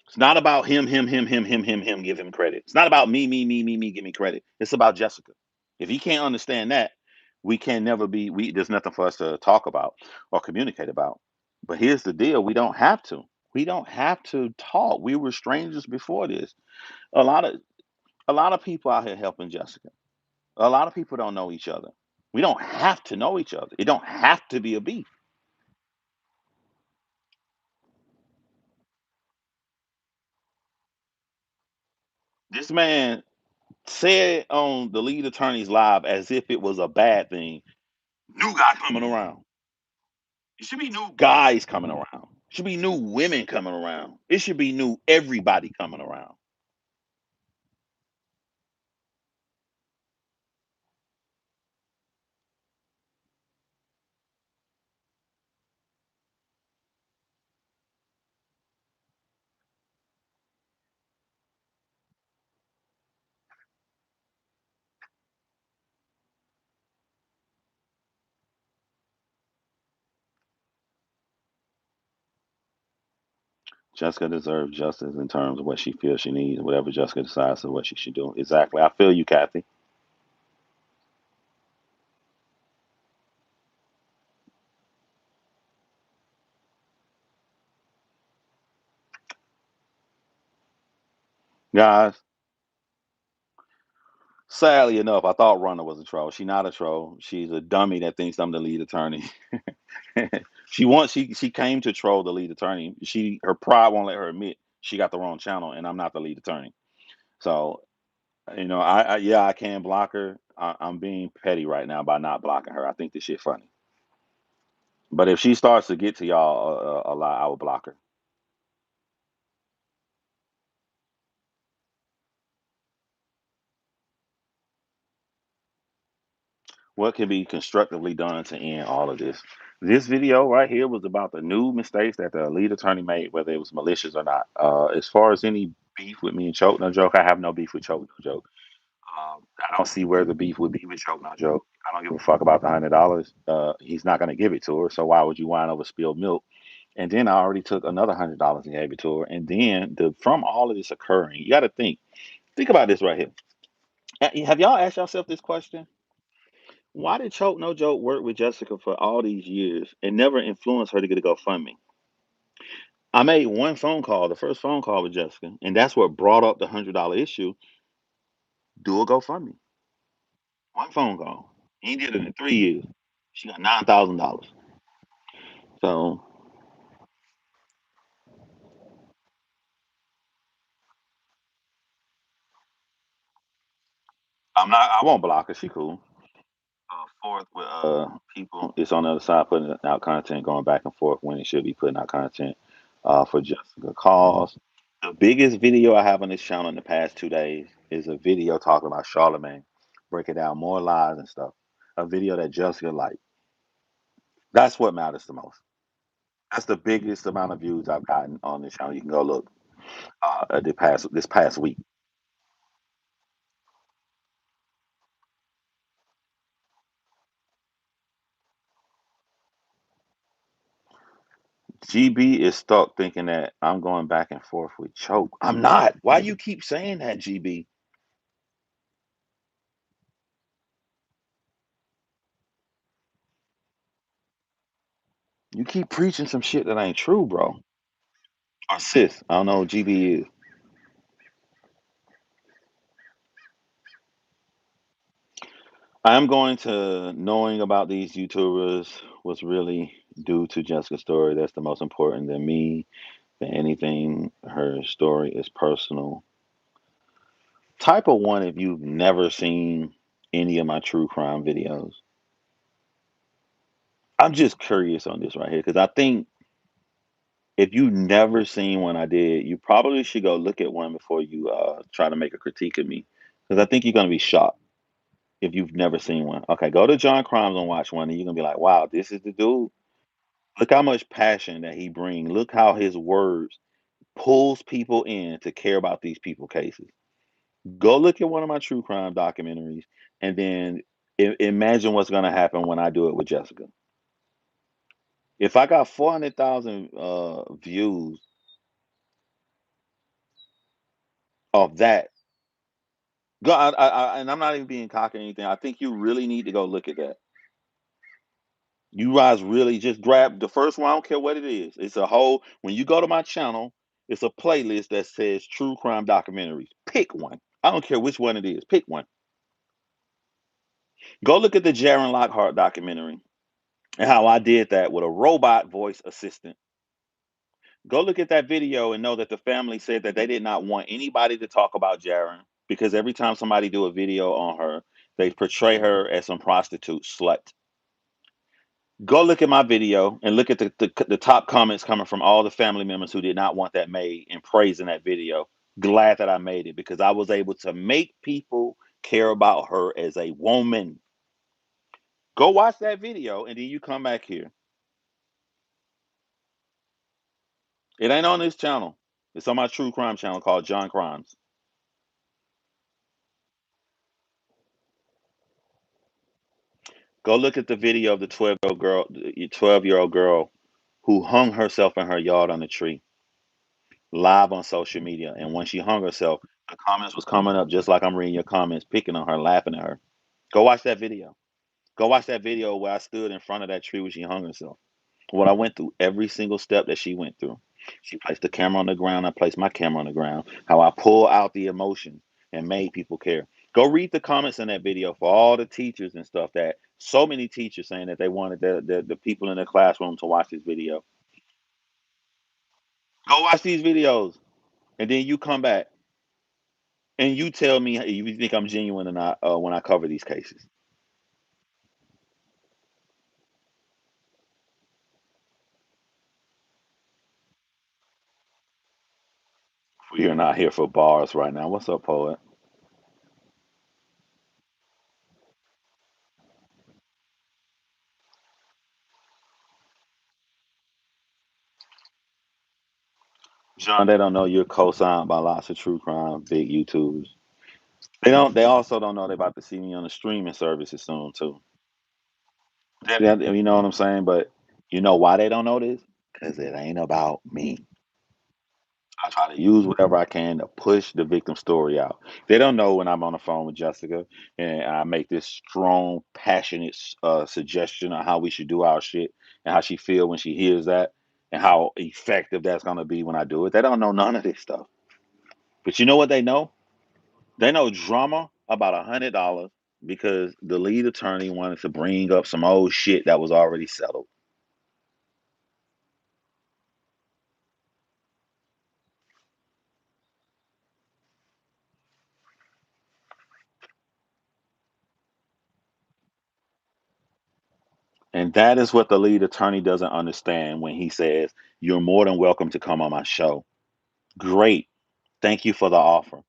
A: It's not about him, give him credit. It's not about me, give me credit. It's about Jessica. If he can't understand that, we can never be, there's nothing for us to talk about or communicate about. But here's the deal, we don't have to. We don't have to talk. We were strangers before this. A lot of a lot of people out here helping Jessica. A lot of people don't know each other. We don't have to know each other. It don't have to be a beef. This man said on the lead attorney's live as if it was a bad thing. New guy coming around. It should be new guys coming around. It should be new women coming around. It should be new everybody coming around. Jessica deserves justice in terms of what she feels she needs, whatever Jessica decides of what she should do. Exactly. I feel you, Kathy. Guys, sadly enough, I thought Rhonda was a troll. She's not a troll. She's a dummy that thinks I'm the lead attorney. She came to troll the lead attorney. Her pride won't let her admit she got the wrong channel, and I'm not the lead attorney. So I yeah, I can block her. I'm being petty right now by not blocking her. I think this shit funny. But if she starts to get to y'all a lot, I will block her. What can be constructively done to end all of this? This video right here was about the new mistakes that the lead attorney made, whether it was malicious or not. As far as any beef with me and Choke No Joke, I have no beef with Choke No Joke. I don't see where the beef would be with Choke No Joke. I don't give a fuck about the $100. He's not going to give it to her, so why would you whine over spilled milk? And then I already took another $100 and gave it to her. And then from all of this occurring, you got to think about this right here. Have y'all asked yourself this question? Why did Choke No Joke work with Jessica for all these years and never influence her to get a GoFundMe? I made one phone call, the first phone call with Jessica, and that's what brought up the $100 issue. Do a GoFundMe. One phone call. He did it in 3 years. She got $9,000. So I'm not. I won't block her. She cool. Fourth with people, it's on the other side putting out content, going back and forth when it should be putting out content for Jessica Cause. The biggest video I have on this channel in the past 2 days is a video talking about Charlemagne, breaking down more lies and stuff. A video that Jessica liked. That's what matters the most. That's the biggest amount of views I've gotten on this channel. You can go look at this past week. GB is stuck thinking that I'm going back and forth with Choke. I'm not. Why you keep saying that, GB? You keep preaching some shit that ain't true, bro. Or sis, I don't know who GB is. I'm going to knowing about these YouTubers was really due to Jessica's story. That's the most important than me that anything her story is personal. Type of one if you've never seen any of my true crime videos. I'm just curious on this right here because I think if you never seen one I did, you probably should go look at one before you try to make a critique of me because I think you're gonna be shocked if you've never seen one. Okay, go to John Crimes and watch one, and you're gonna be like, "Wow, this is the dude." Look how much passion that he brings. Look how his words pulls people in to care about these people cases. Go look at one of my true crime documentaries, and then imagine what's gonna happen when I do it with Jessica. If I got 400,000 views of that, go. And I'm not even being cocky or anything. I think you really need to go look at that. You guys really just grab the first one. I don't care what it is. It's a whole. When you go to my channel, it's a playlist that says true crime documentaries. Pick one. I don't care which one it is. Pick one. Go look at the Jaron Lockhart documentary and how I did that with a robot voice assistant. Go look at that video and know that the family said that they did not want anybody to talk about Jaron because every time somebody do a video on her, they portray her as some prostitute slut. Go look at my video and look at the top comments coming from all the family members who did not want that made and praising that video. Glad that I made it because I was able to make people care about her as a woman. Go watch that video and then you come back here. It ain't on this channel. It's on my true crime channel called John Crimes. Go look at the video of the 12-year-old girl who hung herself in her yard on a tree, live on social media. And when she hung herself, the comments was coming up just like I'm reading your comments, picking on her, laughing at her. Go watch that video. Go watch that video where I stood in front of that tree when she hung herself. What I went through, every single step that she went through. She placed the camera on the ground. I placed my camera on the ground. How I pull out the emotion and made people care. Go read the comments in that video for all the teachers and stuff. That so many teachers saying that they wanted the people in the classroom to watch this video. Go watch these videos, and then you come back and you tell me if you think I'm genuine or not when I cover these cases. You're not here for bars right now. What's up, poet? John, they don't know you're co-signed by lots of true crime big YouTubers. They don't. They also don't know they're about to see me on the streaming services soon too. You know what I'm saying? But you know why they don't know this? Because it ain't about me. I try to use whatever I can to push the victim story out. They don't know when I'm on the phone with Jessica and I make this strong, passionate suggestion on how we should do our shit and how she feel when she hears that and how effective that's gonna be when I do it. They don't know none of this stuff. But you know what they know? They know drama about $100 because the lead attorney wanted to bring up some old shit that was already settled. And that is what the lead attorney doesn't understand when he says, "You're more than welcome to come on my show." Great. Thank you for the offer.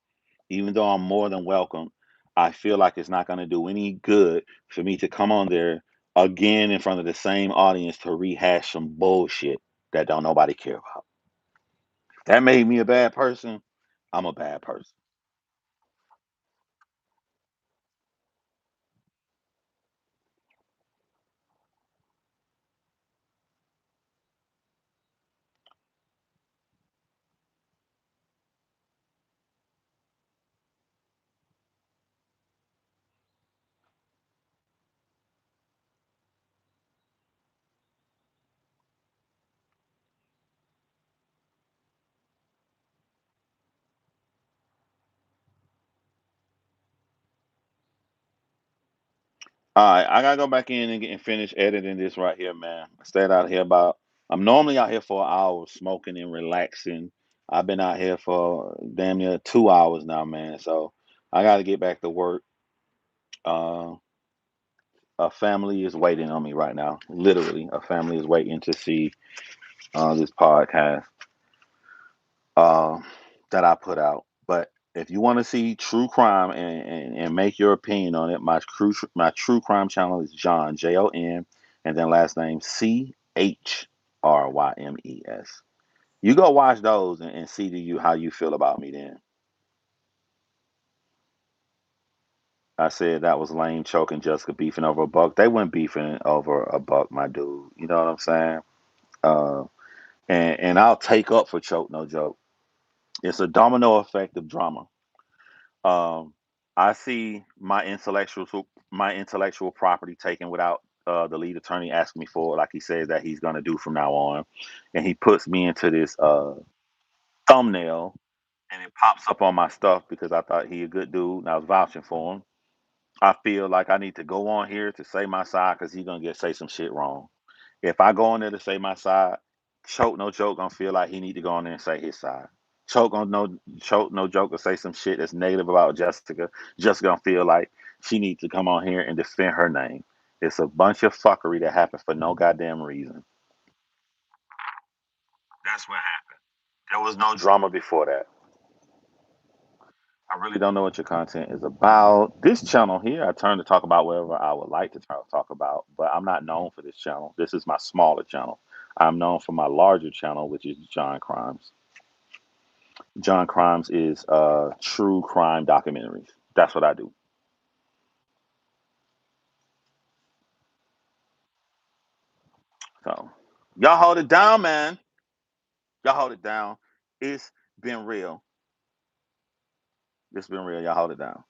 A: Even though I'm more than welcome, I feel like it's not going to do any good for me to come on there again in front of the same audience to rehash some bullshit that don't nobody care about. That made me a bad person. I'm a bad person. All right, I gotta go back in and finish editing this right here, man. I stayed out here about I'm normally out here for an hour smoking and relaxing. I've been out here for damn near 2 hours now, man. So I got to get back to work. Uh, a family is waiting on me right now. Literally, a family is waiting to see this podcast uh, that I put out. But if you want to see true crime and make your opinion on it, my true crime channel is John Jon, and then last name Chrymes. You go watch those and see how you feel about me then. I said that was lame, choking Jessica beefing over a buck. They weren't beefing over a buck, my dude. You know what I'm saying? Uh, and I'll take up for Choke No Joke. It's a domino effect of drama. Um, I see my intellectual property taken without the lead attorney asking me for it, like he says that he's going to do from now on, and he puts me into this thumbnail, and it pops up on my stuff because I thought he a good dude and I was vouching for him. I feel like I need to go on here to say my side because he's gonna get say some shit wrong. If I go on there to say my side, Choke No Joke gonna feel like he need to go on there and say his side. Choke No Joke will say some shit that's negative about Jessica. Just gonna feel like she needs to come on here and defend her name. It's a bunch of fuckery that happened for no goddamn reason. That's what happened. There was no drama before that. I really don't know what your content is about. This channel here, I turn to talk about whatever I would like to try to talk about, but I'm not known for this channel. This is my smaller channel. I'm known for my larger channel, which is John Crimes. John Crimes is true crime documentaries. That's what I do. So y'all hold it down, man. Y'all hold it down. It's been real. It's been real. Y'all hold it down.